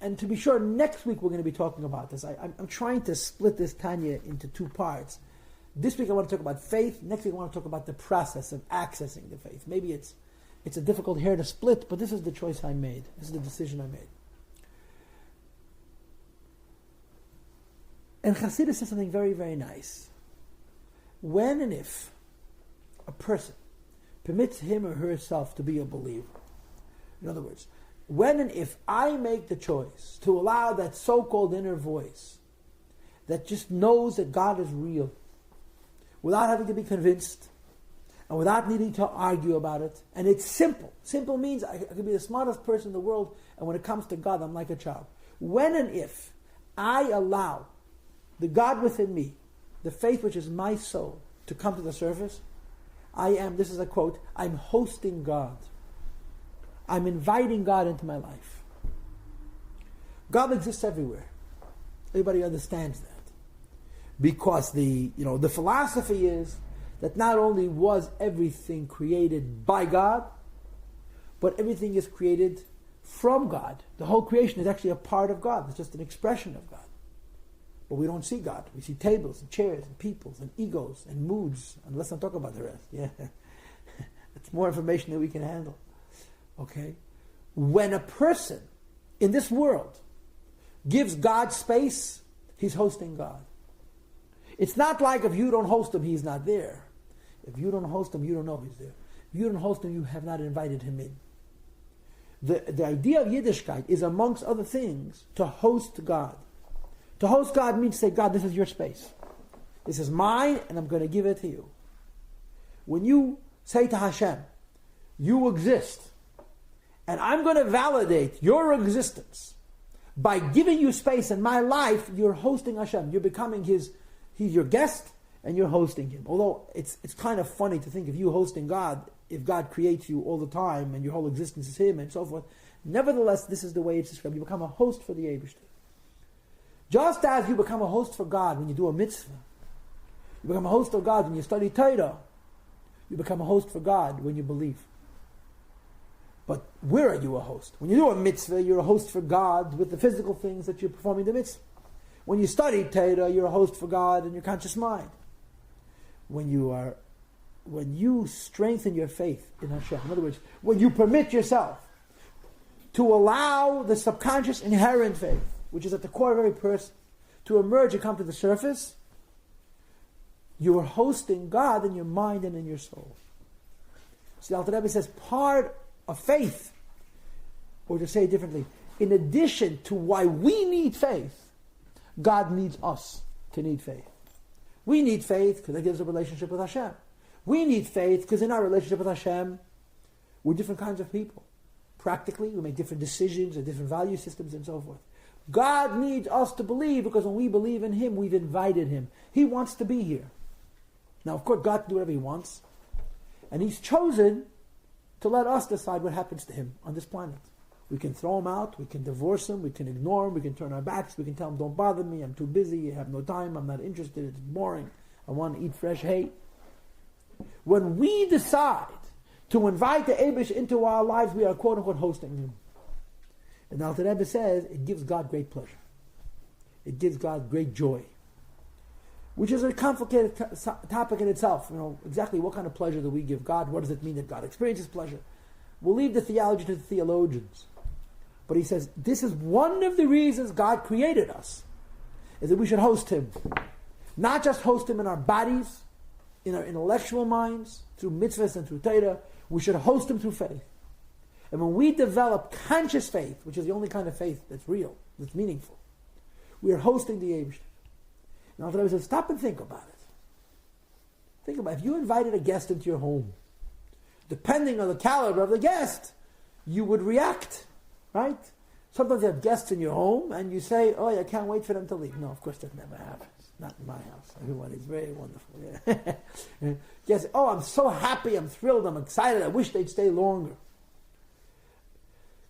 And to be sure, next week we're going to be talking about this. I'm trying to split this Tanya into two parts. This week I want to talk about faith. Next week I want to talk about the process of accessing the faith. Maybe it's a difficult hair to split, but this is the choice I made. This is the decision I made. And Chassidus says something very, very nice. When and if a person permits him or herself to be a believer, in other words, when and if I make the choice to allow that so-called inner voice that just knows that God is real, without having to be convinced, and without needing to argue about it, and it's simple. Simple means I could be the smartest person in the world, and when it comes to God, I'm like a child. When and if I allow the God within me, the faith which is my soul, to come to the surface, I am, this is a quote, I'm hosting God. I'm inviting God into my life. God exists everywhere. Everybody understands that. Because the philosophy is that not only was everything created by God, but everything is created from God. The whole creation is actually a part of God. It's just an expression of God. But we don't see God. We see tables and chairs and peoples and egos and moods. And let's not talk about the rest. Yeah, it's more information than we can handle. Okay? When a person in this world gives God space, he's hosting God. It's not like if you don't host him, he's not there. If you don't host him, you don't know he's there. If you don't host him, you have not invited him in. The idea of Yiddishkeit is, amongst other things, to host God. To host God means to say, God, this is your space. This is mine, and I'm going to give it to you. When you say to Hashem, you exist, and I'm going to validate your existence by giving you space in my life, you're hosting Hashem. You're becoming he's your guest, and you're hosting him. Although it's kind of funny to think of you hosting God, if God creates you all the time, and your whole existence is him, and so forth. Nevertheless, this is the way it's described. You become a host for the Eibishter. Just as you become a host for God when you do a mitzvah, you become a host of God when you study Torah, you become a host for God when you believe. But where are you a host? When you do a mitzvah, you're a host for God with the physical things that you're performing the mitzvah. When you study Torah, you're a host for God in your conscious mind. When you strengthen your faith in Hashem, in other words, when you permit yourself to allow the subconscious inherent faith, which is at the core of every person, to emerge and come to the surface, you are hosting God in your mind and in your soul. So the Alter Rebbe says part of faith, or to say it differently, in addition to why we need faith, God needs us to need faith. We need faith because that gives a relationship with Hashem. We need faith because in our relationship with Hashem, we're different kinds of people. Practically, we make different decisions and different value systems and so forth. God needs us to believe because when we believe in Him, we've invited Him. He wants to be here. Now, of course, God can do whatever He wants. And He's chosen to let us decide what happens to Him on this planet. We can throw Him out, we can divorce Him, we can ignore Him, we can turn our backs, we can tell Him, don't bother me, I'm too busy, I have no time, I'm not interested, it's boring, I want to eat fresh hay. When we decide to invite the Eibush into our lives, we are quote-unquote hosting Him. And Alter Rebbe says, it gives God great pleasure. It gives God great joy. Which is a complicated topic in itself. Exactly what kind of pleasure do we give God? What does it mean that God experiences pleasure? We'll leave the theology to the theologians. But he says, this is one of the reasons God created us, is that we should host Him. Not just host Him in our bodies, in our intellectual minds, through mitzvahs and through Torah. We should host Him through faith. And when we develop conscious faith, which is the only kind of faith that's real, that's meaningful, we are hosting the Eibishter. Now, the Rebbe says, stop and think about it. Think about it. If you invited a guest into your home, depending on the caliber of the guest, you would react, right? Sometimes you have guests in your home and you say, oh, I can't wait for them to leave. No, of course that never happens. Not in my house. Everyone is very wonderful. Yeah. Yes, oh, I'm so happy, I'm thrilled, I'm excited, I wish they'd stay longer.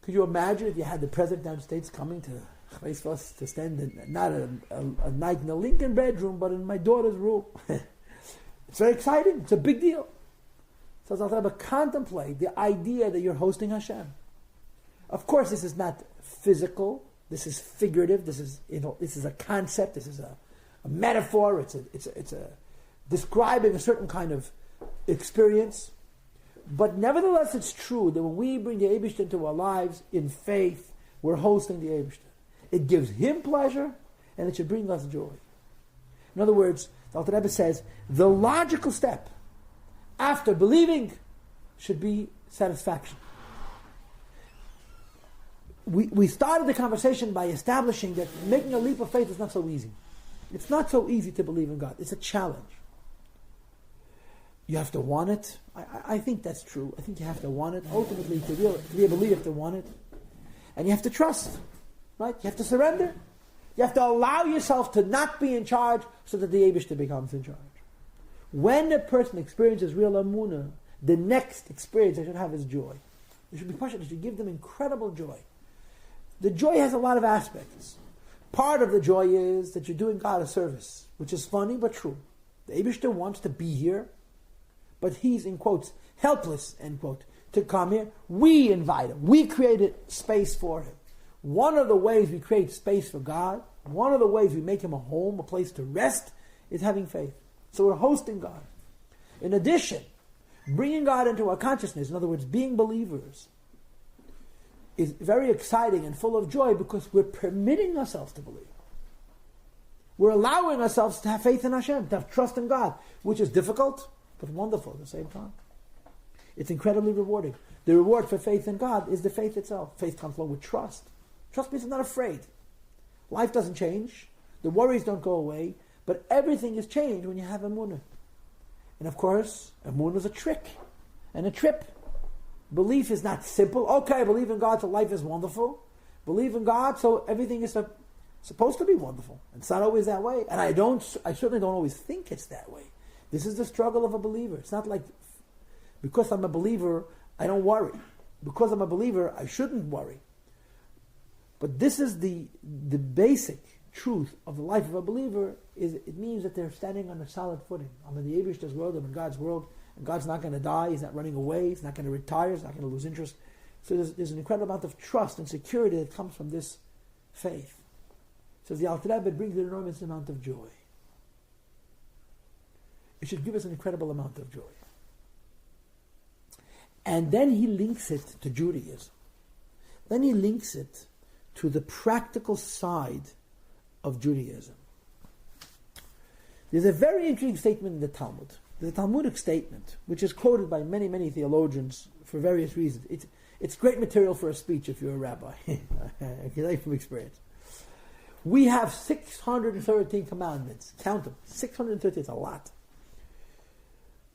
Could you imagine if you had the President of the United States coming to stand not a night in the Lincoln bedroom, but in my daughter's room? It's very exciting. It's a big deal. So Zalta contemplate the idea that you're hosting Hashem. Of course, this is not physical. This is figurative. This is a concept. This is a metaphor. It's a describing a certain kind of experience. But nevertheless, it's true that when we bring the Eibishter into our lives in faith, we're hosting the Eibishter. It gives him pleasure, and it should bring us joy. In other words, the Alter Rebbe says, the logical step after believing should be satisfaction. We started the conversation by establishing that making a leap of faith is not so easy. It's not so easy to believe in God. It's a challenge. You have to want it. I think that's true. I think you have to want it. Ultimately, to be a believer, you have to want it. And you have to trust. Right? You have to surrender. You have to allow yourself to not be in charge so that the Eibishter becomes in charge. When a person experiences real Amunah, the next experience they should have is joy. It should be passionate. It should give them incredible joy. The joy has a lot of aspects. Part of the joy is that you're doing God a service, which is funny but true. The Eibishter wants to be here, but he's, in quotes, helpless, end quote, to come here. We invite him. We created space for him. One of the ways we create space for God, one of the ways we make him a home, a place to rest, is having faith. So we're hosting God. In addition, bringing God into our consciousness, in other words, being believers, is very exciting and full of joy because we're permitting ourselves to believe. We're allowing ourselves to have faith in Hashem, to have trust in God, which is difficult, but wonderful at the same time. It's incredibly rewarding. The reward for faith in God is the faith itself. Faith comes along with trust. Trust means I'm not afraid. Life doesn't change. The worries don't go away. But everything is changed when you have Emunah. And of course, Emunah is a trick and a trip. Belief is not simple. Okay, I believe in God, so life is wonderful. Believe in God, so everything is supposed to be wonderful. It's not always that way. And I certainly don't always think it's that way. This is the struggle of a believer. It's not like, because I'm a believer, I don't worry. Because I'm a believer, I shouldn't worry. But this is the basic truth of the life of a believer. Is it means that they're standing on a solid footing. I'm in the Eibishter's world, I'm in God's world, and God's not going to die, He's not running away, He's not going to retire, He's not going to lose interest. So there's an incredible amount of trust and security that comes from this faith. Says the Alter Rebbe, it brings an enormous amount of joy. It should give us an incredible amount of joy. And then he links it to Judaism. Then he links it to the practical side of Judaism. There's a very interesting statement in the Talmud. There's a Talmudic statement, which is quoted by many, many theologians for various reasons. It's great material for a speech if you're a rabbi. I can tell you from experience. We have 613 commandments. Count them. 613 is a lot.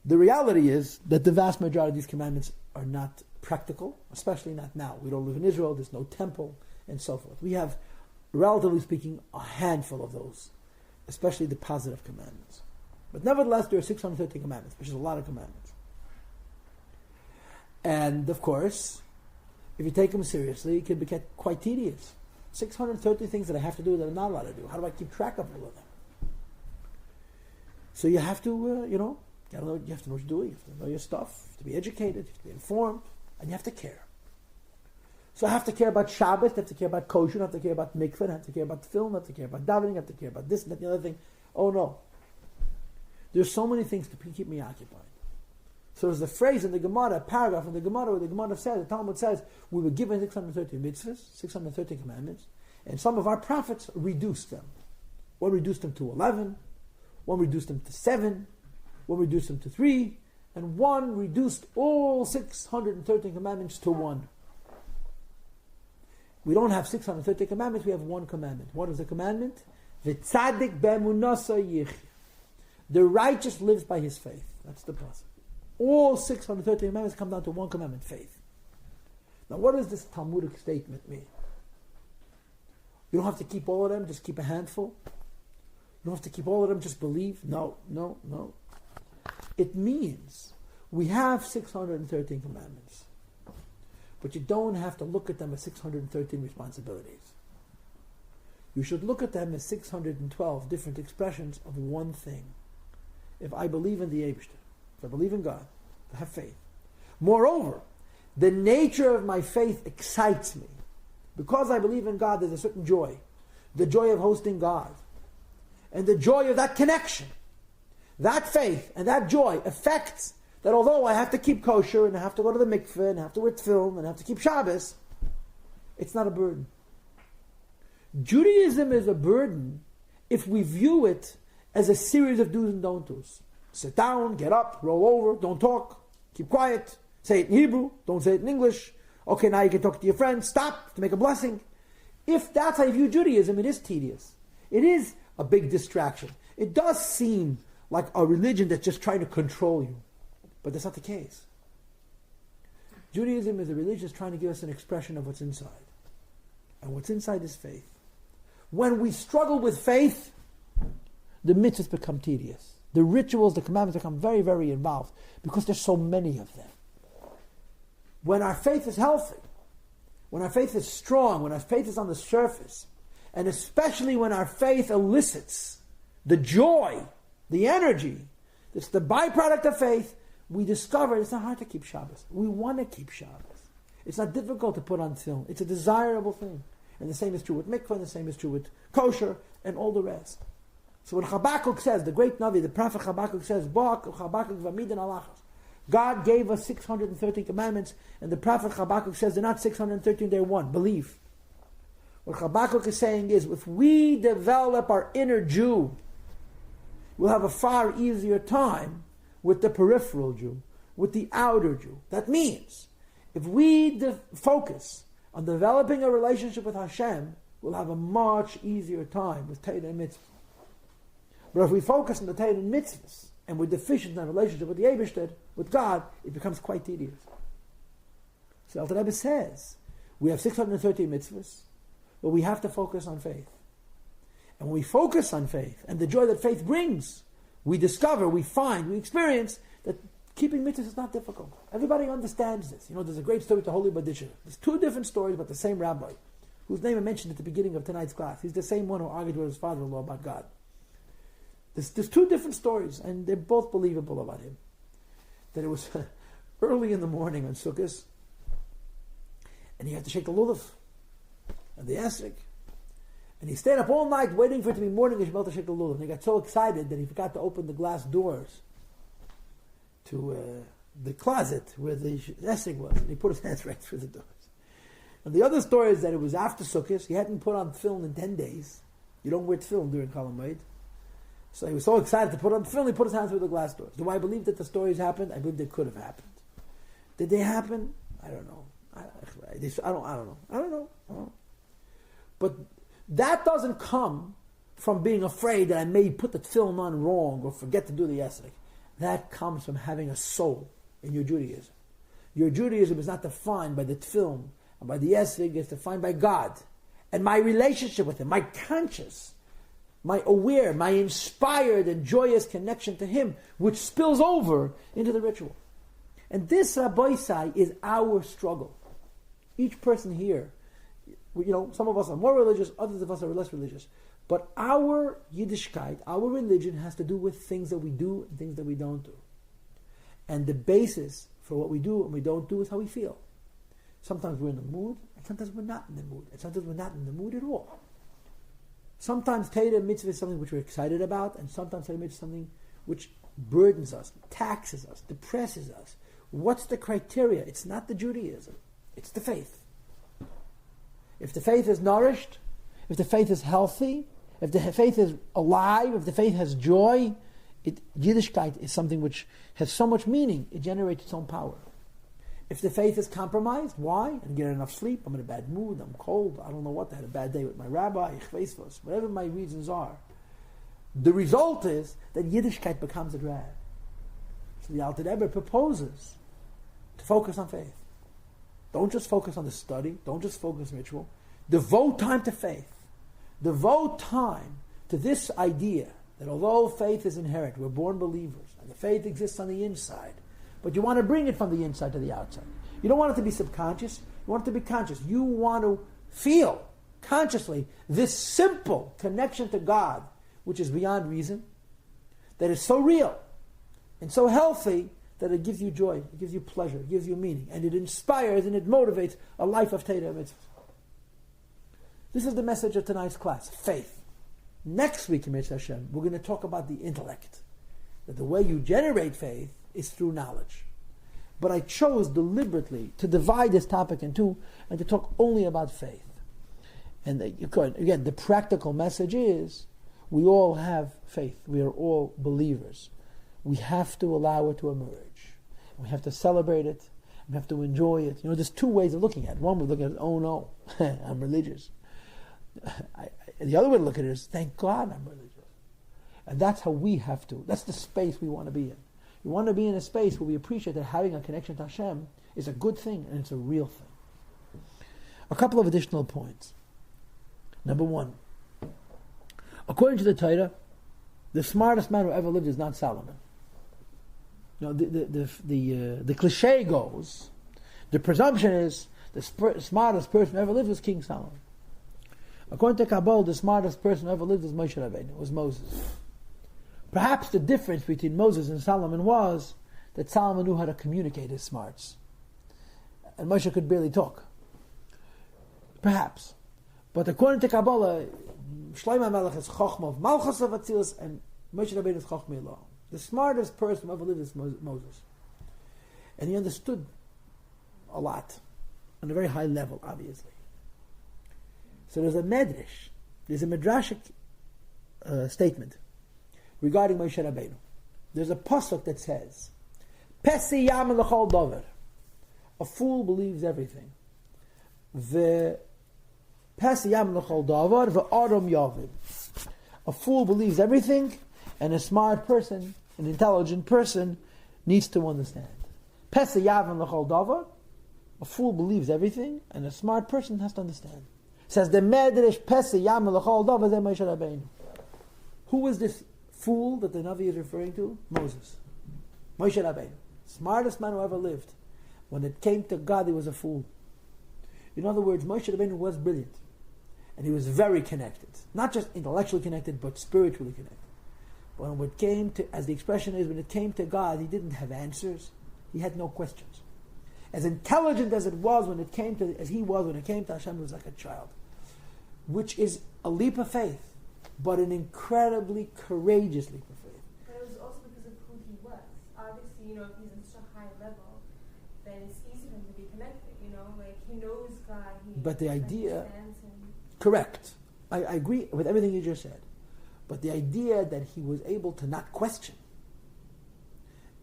The reality is that the vast majority of these commandments are not practical, especially not now. We don't live in Israel, there's no temple, and so forth. We have, relatively speaking, a handful of those, especially the positive commandments. But nevertheless, there are 613 commandments, which is a lot of commandments. And, of course, if you take them seriously, it can get quite tedious. 630 things that I have to do that I'm not allowed to do. How do I keep track of all of them? So you have to, you have to know what you're doing. You have to know your stuff. You have to be educated. You have to be informed. And you have to care. So I have to care about Shabbos. I have to care about kosher. I have to care about mikveh. I have to care about film. I have to care about davening. I have to care about this and that and the other thing. Oh no. There's so many things to keep me occupied. So there's a phrase in the Gemara, a paragraph in the Gemara where the Gemara says, the Talmud says, we were given 630 mitzvahs, 630 commandments, and some of our prophets reduced them. One reduced them to 11, one reduced them to 7, one reduced them to 3, and one reduced all 613 commandments to 1. We don't have 630 commandments, we have one commandment. What is the commandment? V'tzadik be'emunasa yich. The righteous lives by his faith. That's the process. All 613 commandments come down to one commandment, faith. Now, what does this Talmudic statement mean? You don't have to keep all of them, just keep a handful. You don't have to keep all of them, just believe. No. It means we have 613 commandments, but you don't have to look at them as 613 responsibilities. You should look at them as 612 different expressions of one thing. If I believe in the Eibishter, if I believe in God, I have faith. Moreover, the nature of my faith excites me. Because I believe in God, there's a certain joy. The joy of hosting God. And the joy of that connection. That faith and that joy affects that although I have to keep kosher and I have to go to the mikveh and I have to wear tefillin and I have to keep Shabbos, it's not a burden. Judaism is a burden if we view it as a series of do's and don't-dos. Sit down, get up, roll over, don't talk, keep quiet, say it in Hebrew, don't say it in English. Okay, now you can talk to your friends, stop to make a blessing. If that's how you view Judaism, it is tedious. It is a big distraction. It does seem like a religion that's just trying to control you. But that's not the case. Judaism is a religion that's trying to give us an expression of what's inside. And what's inside is faith. When we struggle with faith, the mitzvahs become tedious. The rituals, the commandments become very, very involved because there's so many of them. When our faith is healthy, when our faith is strong, when our faith is on the surface, and especially when our faith elicits the joy, the energy, that's the byproduct of faith, we discover it's not hard to keep Shabbos. We want to keep Shabbos. It's not difficult to put on tefillin. It's a desirable thing. And the same is true with mikveh, and the same is true with kosher, and all the rest. So when Habakkuk says, the great Navi, the prophet Habakkuk says, God gave us 613 commandments, and the prophet Habakkuk says they're not 613, they're one. Believe. What Habakkuk is saying is, if we develop our inner Jew, we'll have a far easier time with the peripheral Jew, with the outer Jew. That means, if we focus on developing a relationship with Hashem, we'll have a much easier time with Torah and Mitzvah. But if we focus on the Torah and Mitzvahs, and we're deficient in our relationship with the Eibishter, with God, it becomes quite tedious. So Alter Rebbe says, we have 630 mitzvahs, but we have to focus on faith. And when we focus on faith, and the joy that faith brings, we discover, we find, we experience that keeping mitzvahs is not difficult. Everybody understands this. You know, there's a great story with the Holy Badisha. There's two different stories about the same rabbi, whose name I mentioned at the beginning of tonight's class. He's the same one who argued with his father-in-law about God. There's two different stories, and they're both believable about him. That it was early in the morning on Sukkot, and he had to shake the lulav and the esrog. And he stayed up all night waiting for it to be morning and to shake the lulav. And he got so excited that he forgot to open the glass doors to the closet where the esrog was. And he put his hands right through the doors. And the other story is that it was after Sukkot. He hadn't put on tefillin in 10 days. You don't wear tefillin during Kol Hamoed. So he was so excited to put on tefillin, he put his hands through the glass doors. Do I believe that the stories happened? I believe they could have happened. Did they happen? I don't know. I don't know. But that doesn't come from being afraid that I may put the tefillin on wrong or forget to do the esrog. That comes from having a soul in your Judaism. Your Judaism is not defined by the tefillin and by the esrog. It's defined by God and my relationship with Him, my conscious, my aware, my inspired and joyous connection to Him, which spills over into the ritual. And this, Rabbi Sai, is our struggle. Each person here, you know, some of us are more religious, others of us are less religious. But our Yiddishkeit, our religion, has to do with things that we do and things that we don't do. And the basis for what we do and we don't do is how we feel. Sometimes we're in the mood, and sometimes we're not in the mood. And sometimes we're not in the mood at all. Sometimes Torah mitzvah is something which we're excited about, and sometimes Torah mitzvah is something which burdens us, taxes us, depresses us. What's the criteria? It's not the Judaism. It's the faith. If the faith is nourished, if the faith is healthy, if the faith is alive, if the faith has joy, Yiddishkeit is something which has so much meaning, it generates its own power. If the faith is compromised, why? I didn't get enough sleep, I'm in a bad mood, I'm cold, I don't know what, I had a bad day with my rabbi, whatever my reasons are. The result is that Yiddishkeit becomes a drag. So the Alter Rebbe proposes to focus on faith. Don't just focus on the study. Don't just focus on ritual. Devote time to faith. Devote time to this idea that although faith is inherent, we're born believers, and the faith exists on the inside, but you want to bring it from the inside to the outside. You don't want it to be subconscious. You want it to be conscious. You want to feel consciously this simple connection to God, which is beyond reason, that is so real and so healthy that it gives you joy, it gives you pleasure, it gives you meaning, and it inspires and it motivates a life of Torah and mitzvah. This is the message of tonight's class, faith. Next week, Mitzvah Hashem, we're going to talk about the intellect. That the way you generate faith is through knowledge. But I chose deliberately to divide this topic in two and to talk only about faith. And again, the practical message is we all have faith. We are all believers. We have to allow it to emerge. We have to celebrate it. We have to enjoy it. There's two ways of looking at it. One, we look at it, oh no, I'm religious. The other way to look at it is, thank God I'm religious. And that's how we have to. That's the space we want to be in. We want to be in a space where we appreciate that having a connection to Hashem is a good thing and it's a real thing. A couple of additional points. Number one, according to the Torah, the smartest man who ever lived is not Solomon. The cliche goes, the presumption is the smartest person who ever lived was King Solomon. According to Kabbalah, the smartest person who ever lived was Moshe Rabbeinu, was Moses. Perhaps the difference between Moses and Solomon was that Solomon knew how to communicate his smarts, and Moshe could barely talk. Perhaps. But according to Kabbalah, Shlomo HaMelech is Chochma of Malchus of Atzilus, and Moshe Rabbeinu is Chochma Elohim. The smartest person who ever lived is Moses. And he understood a lot, on a very high level, obviously. So there's a medrash, there's a midrashic statement regarding Moshe Rabbeinu. There's a pasuk that says, Pesi yam l'chol dover. A fool believes everything. The Pesi yam l'chol dover ve'arom yavid. A fool believes everything, and a smart person, an intelligent person, needs to understand. Pesi yam l'chol dover. A fool believes everything, and a smart person has to understand. Says the medrash Pesi yam l'chol dover ze Moshe Rabbeinu. Who is this fool that the Navi is referring to? Moses. Moshe Rabbeinu. Smartest man who ever lived. When it came to God, he was a fool. In other words, Moshe Rabbeinu was brilliant. And he was very connected. Not just intellectually connected, but spiritually connected. But when it came to, as the expression is, when it came to God, he didn't have answers. He had no questions. As intelligent as it was when it came to, as he was when it came to Hashem, he was like a child. Which is a leap of faith, but an incredibly courageous leap of faith. But it was also because of who he was. Obviously, if he's at such a high level, then it's easy for him to be connected, like he knows God, but the idea, understands him. Correct. I agree with everything you just said. But the idea that he was able to not question,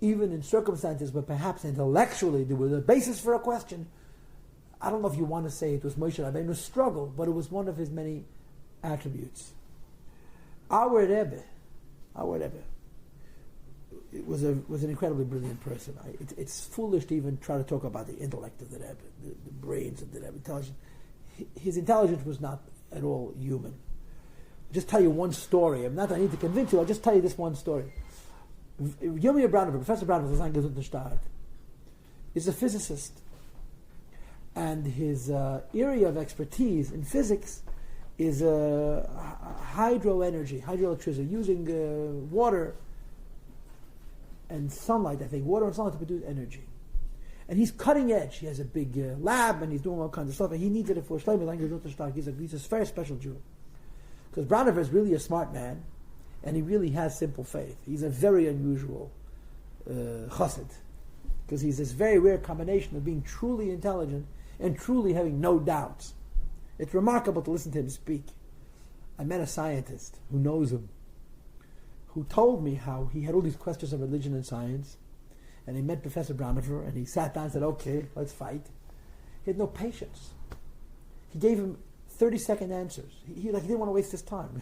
even in circumstances where perhaps intellectually there was a basis for a question, I don't know if you want to say it was Moshe Rabbeinu's struggle, but it was one of his many attributes. Our Rebbe, it was an incredibly brilliant person. It's foolish to even try to talk about the intellect of the Rebbe, the brains of the Rebbe, intelligence. His intelligence was not at all human. I'll just tell you one story. I'm not that I need to convince you. I'll just tell you this one story. Yomir Branover, Professor Branover, is a physicist, and his area of expertise in physics is hydroelectricity, using water and sunlight, water and sunlight to produce energy. And he's cutting edge. He has a big lab, and he's doing all kinds of stuff, and he needs it for Shlomo. He's a very special Jew. Because Branover is really a smart man, and he really has simple faith. He's a very unusual chassid, because he's this very rare combination of being truly intelligent and truly having no doubts. It's remarkable to listen to him speak. I met a scientist who knows him, who told me how he had all these questions of religion and science, and he met Professor Branover, and he sat down and said, okay, let's fight. He had no patience. He gave him 30-second answers. He didn't want to waste his time.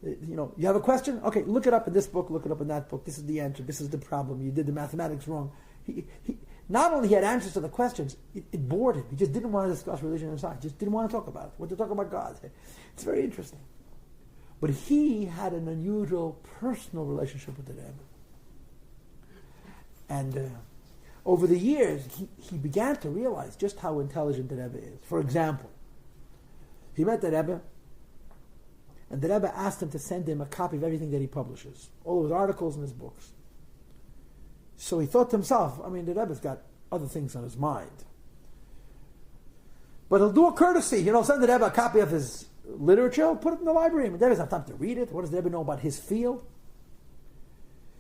You have a question? Okay, look it up in this book, look it up in that book. This is the answer. This is the problem. You did the mathematics wrong. He not only he had answers to the questions, it bored him. He just didn't want to discuss religion and science. Just didn't want to talk about it. Want to talk about God. It's very interesting. But he had an unusual personal relationship with the Rebbe. And over the years, he began to realize just how intelligent the Rebbe is. For example, he met the Rebbe, and the Rebbe asked him to send him a copy of everything that he publishes, all of his articles and his books. So he thought to himself, the Rebbe's got other things on his mind. But he'll do a courtesy, send the Rebbe a copy of his literature, put it in the library. The Rebbe doesn't have time to read it. What does the Rebbe know about his field?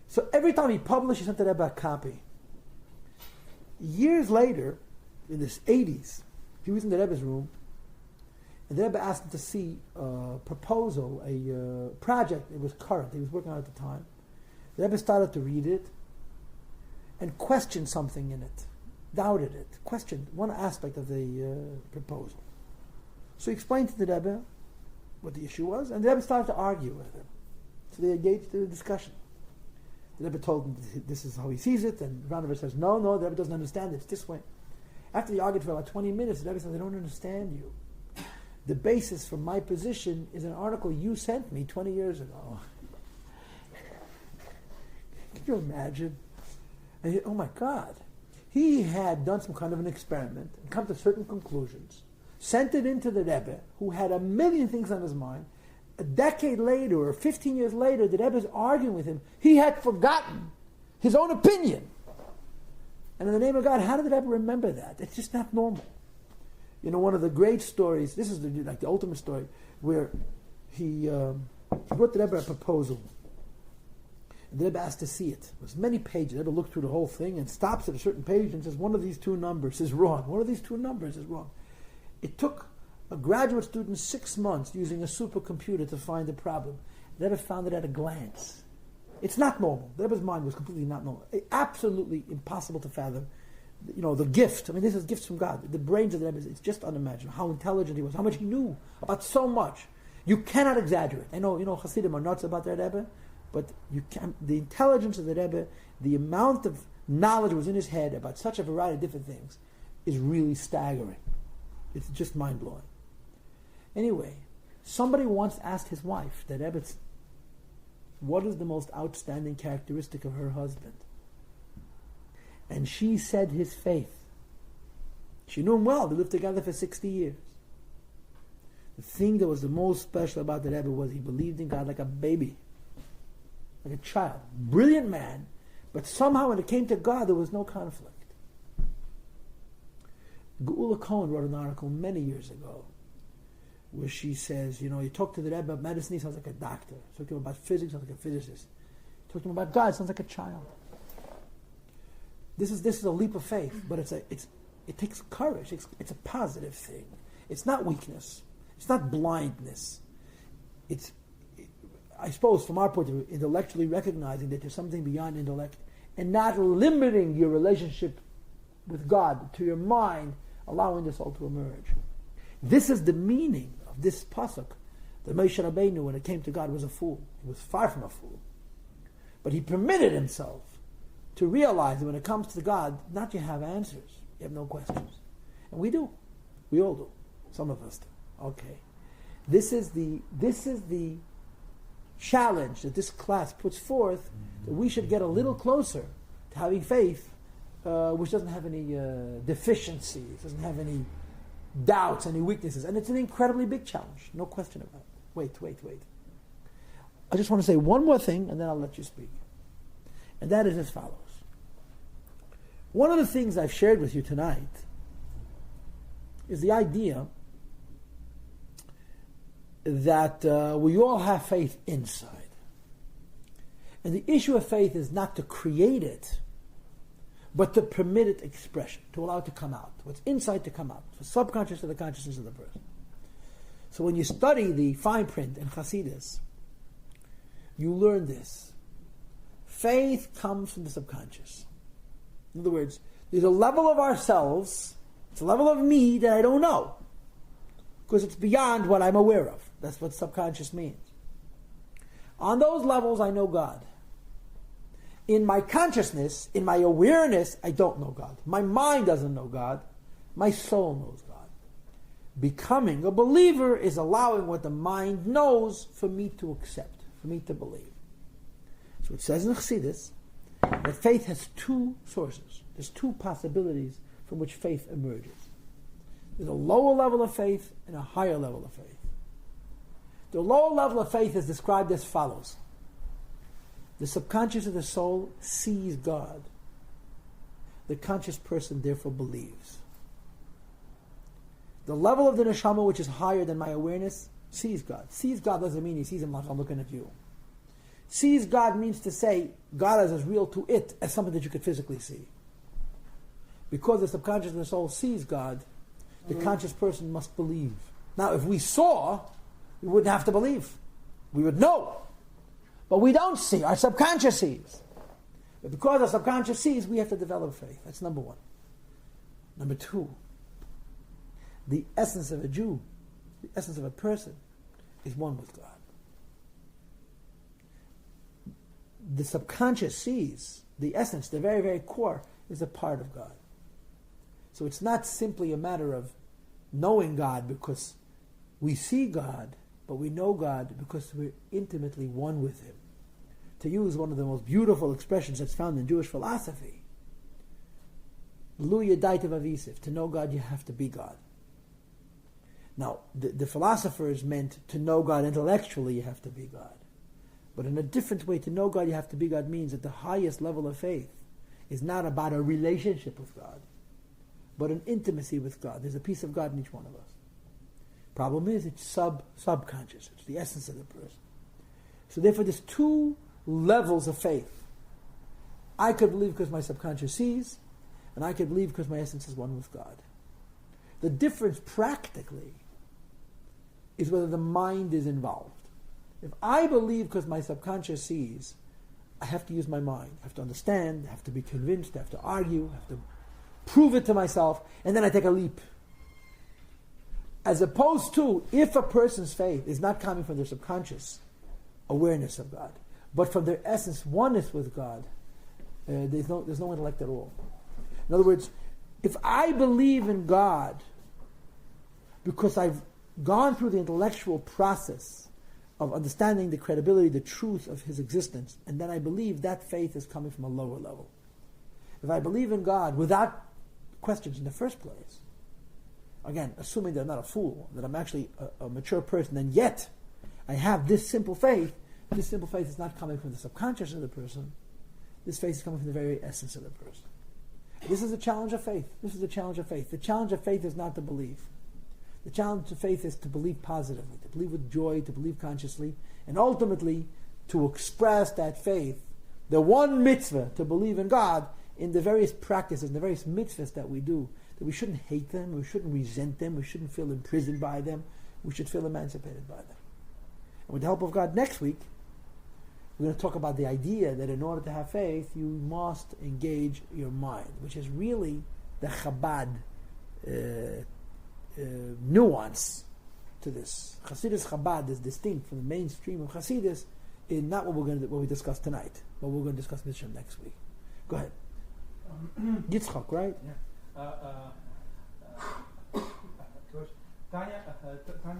So every time he published, he sent the Rebbe a copy. Years later, in the 80s, he was in the Rebbe's room, and the Rebbe asked him to see a proposal, a project. It was current. He was working on it at the time. The Rebbe started to read it and questioned something in it, doubted it, questioned one aspect of the proposal. So he explained to the Rebbe what the issue was, and the Rebbe started to argue with him. So they engaged in a discussion. The Rebbe told him this is how he sees it, and Ranover says, no, the Rebbe doesn't understand it, it's this way. After they argued for about 20 minutes, the Rebbe says, I don't understand you. The basis for my position is an article you sent me 20 years ago. Can you imagine? And oh my God. He had done some kind of an experiment and come to certain conclusions, sent it into the Rebbe, who had a million things on his mind. A decade later, or 15 years later, the Rebbe is arguing with him. He had forgotten his own opinion. And in the name of God, how did the Rebbe remember that? It's just not normal. One of the great stories, this is the ultimate story, where he brought the Rebbe a proposal. And the Rebbe asked to see it. It was many pages. The Rebbe looked through the whole thing and stops at a certain page and says, one of these two numbers is wrong. One of these two numbers is wrong. It took a graduate student 6 months using a supercomputer to find the problem. The Rebbe found it at a glance. It's not normal. The Rebbe's mind was completely not normal. Absolutely impossible to fathom. The gift. This is gifts from God. The brains of the Rebbe, it's just unimaginable. How intelligent he was. How much he knew about so much. You cannot exaggerate. I know, Hasidim are nuts about their Rebbe, but the intelligence of the Rebbe, the amount of knowledge was in his head about such a variety of different things is really staggering. It's just mind-blowing. Anyway, somebody once asked his wife, the Rebbe, what is the most outstanding characteristic of her husband? And she said his faith. She knew him well. They lived together for 60 years. The thing that was the most special about the Rebbe was he believed in God like a baby, like a child. Brilliant man, but somehow when it came to God, there was no conflict. Geula Cohen wrote an article many years ago where she says, you talk to the Rebbe about medicine, he sounds like a doctor. You talk to him about physics, he sounds like a physicist. You talk to him about God, he sounds like a child. This is a leap of faith, but it takes courage. It's a positive thing. It's not weakness. It's not blindness. I suppose, from our point of view, intellectually recognizing that there's something beyond intellect and not limiting your relationship with God to your mind, allowing the soul to emerge. This is the meaning of this pasuk. That Moshe Rabbeinu, when it came to God, was a fool. He was far from a fool. But he permitted himself to realize that when it comes to God, not you have answers, you have no questions. And we do. We all do. Some of us do. Okay. This is the challenge that this class puts forth, that we should get a little closer to having faith, which doesn't have any deficiencies, doesn't have any doubts, any weaknesses. And it's an incredibly big challenge, no question about it. Wait. I just want to say one more thing, and then I'll let you speak. And that is as follows. One of the things I've shared with you tonight is the idea that we all have faith inside. And the issue of faith is not to create it, but to permit it expression, to allow it to come out. What's inside to come out. From subconscious to the consciousness of the person. So when you study the fine print in Hasidus, you learn this. Faith comes from the subconscious. In other words, there's a level of ourselves, it's a level of me that I don't know. Because it's beyond what I'm aware of. That's what subconscious means. On those levels, I know God. In my consciousness, in my awareness, I don't know God. My mind doesn't know God. My soul knows God. Becoming a believer is allowing what the mind knows for me to accept, for me to believe. So it says in Chassidus that faith has two sources. There's two possibilities from which faith emerges. There's a lower level of faith and a higher level of faith. The lower level of faith is described as follows. The subconscious of the soul sees God. The conscious person therefore believes. The level of the neshama, which is higher than my awareness, sees God. Sees God doesn't mean he sees him like I'm looking at you. Sees God means to say God is as real to it as something that you could physically see. Because the subconscious of the soul sees God, the conscious person must believe. Now, if we saw, we wouldn't have to believe. We would know. But we don't see. Our subconscious sees. But because our subconscious sees, we have to develop faith. That's number one. Number two, the essence of a Jew, the essence of a person, is one with God. The subconscious sees, the essence, the very, very core, is a part of God. So it's not simply a matter of knowing God because we see God, but we know God because we're intimately one with Him. To use one of the most beautiful expressions that's found in Jewish philosophy, Lu Yadaitiv Avisif, to know God you have to be God. Now, the philosophers meant to know God intellectually you have to be God. But in a different way, to know God you have to be God means that the highest level of faith is not about a relationship with God, but an intimacy with God. There's a piece of God in each one of us. Problem is, it's subconscious. It's the essence of the person. So therefore, there's two levels of faith. I could believe because my subconscious sees, and I could believe because my essence is one with God. The difference practically is whether the mind is involved. If I believe because my subconscious sees, I have to use my mind. I have to understand, I have to be convinced, I have to argue, I have to prove it to myself, and then I take a leap. As opposed to, if a person's faith is not coming from their subconscious awareness of God, but from their essence oneness with God, there's no intellect at all. In other words, if I believe in God because I've gone through the intellectual process of understanding the credibility, the truth of His existence, and then I believe that faith is coming from a lower level. If I believe in God without questions in the first place, again, assuming that I'm not a fool, that I'm actually a mature person, and yet I have this simple faith is not coming from the subconscious of the person. This faith is coming from the very essence of the person. This is the challenge of faith. The challenge of faith is not to believe. The challenge of faith is to believe positively, to believe with joy, to believe consciously, and ultimately to express that faith, the one mitzvah, to believe in God, in the various practices, the various mitzvahs that we do, that we shouldn't hate them, we shouldn't resent them, we shouldn't feel imprisoned by them, we should feel emancipated by them. And with the help of God, next week, we're going to talk about the idea that in order to have faith, you must engage your mind, which is really the Chabad nuance to this. Hasidus Chabad is distinct from the mainstream of Hasidus in not what we discuss tonight, but we're going to discuss Mishram next week. Go ahead. Yitzchak, right? Yeah. Tanya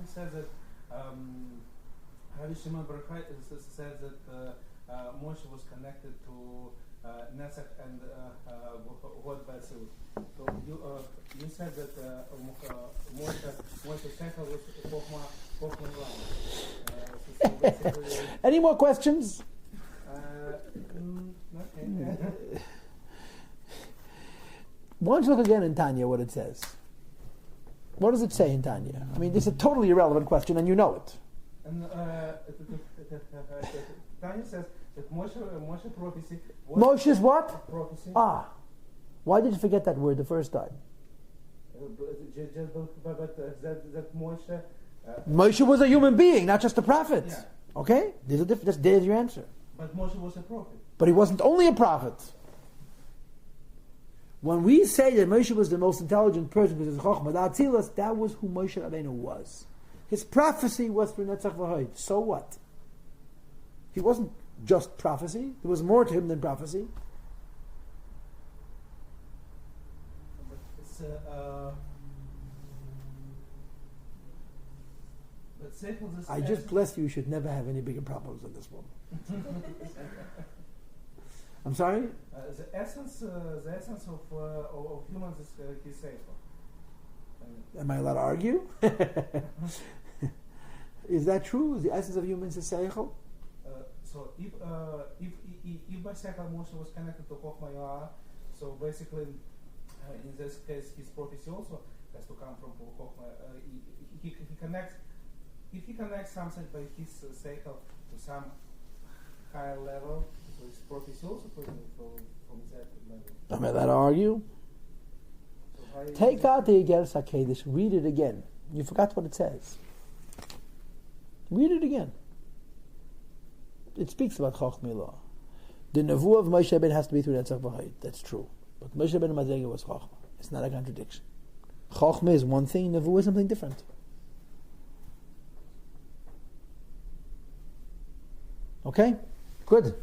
says that Rabbi Shimon Bar Yochai says that Moshe was connected to Netzach and Hod Basil. So you said that Moshe Shekhar was Chokhmah Ram. Any more questions? Okay. Why don't you look again in Tanya what it says? What does it say in Tanya? I mean, this is a totally irrelevant question, and you know it. And Tanya says that Moshe prophecy. Moshe's what? Prophecy. Why did you forget that word the first time? That Moshe. Moshe was a human being, not just a prophet. Yeah. Okay, there's your answer. But Moshe was a prophet. But he wasn't only a prophet. When we say that Moshe was the most intelligent person because of Chokhmah Da'atzilas, that was who Moshe Rabbeinu was. His prophecy was for Netzach v'Hod. So what? He wasn't just prophecy. There was more to him than prophecy. But it's but seichel is I just bless you. You should never have any bigger problems than this one. I'm sorry? the essence of humans is his seichel. Am I allowed to argue? Is that true? Is the essence of humans is seichel? So if by seichel Moshe was connected to Chochmah Yoah, so basically in this case his prophecy also has to come from Chochmah. He connects. If he connects something by his seichel to some higher level, so his prophecy also from that level. Am I allowed to argue? So Take out the Igeres HaKedesh, read it again. You forgot what it says. Read it again. It speaks about Chochmah Law. The Nevuah of Moshe Rabbeinu has to be through Netzach V'Hayit. That's true. But Moshe Rabbeinu Madrega was Chochmah. It's not a contradiction. Chochmah is one thing, Nevuah is something different. Okay? Good.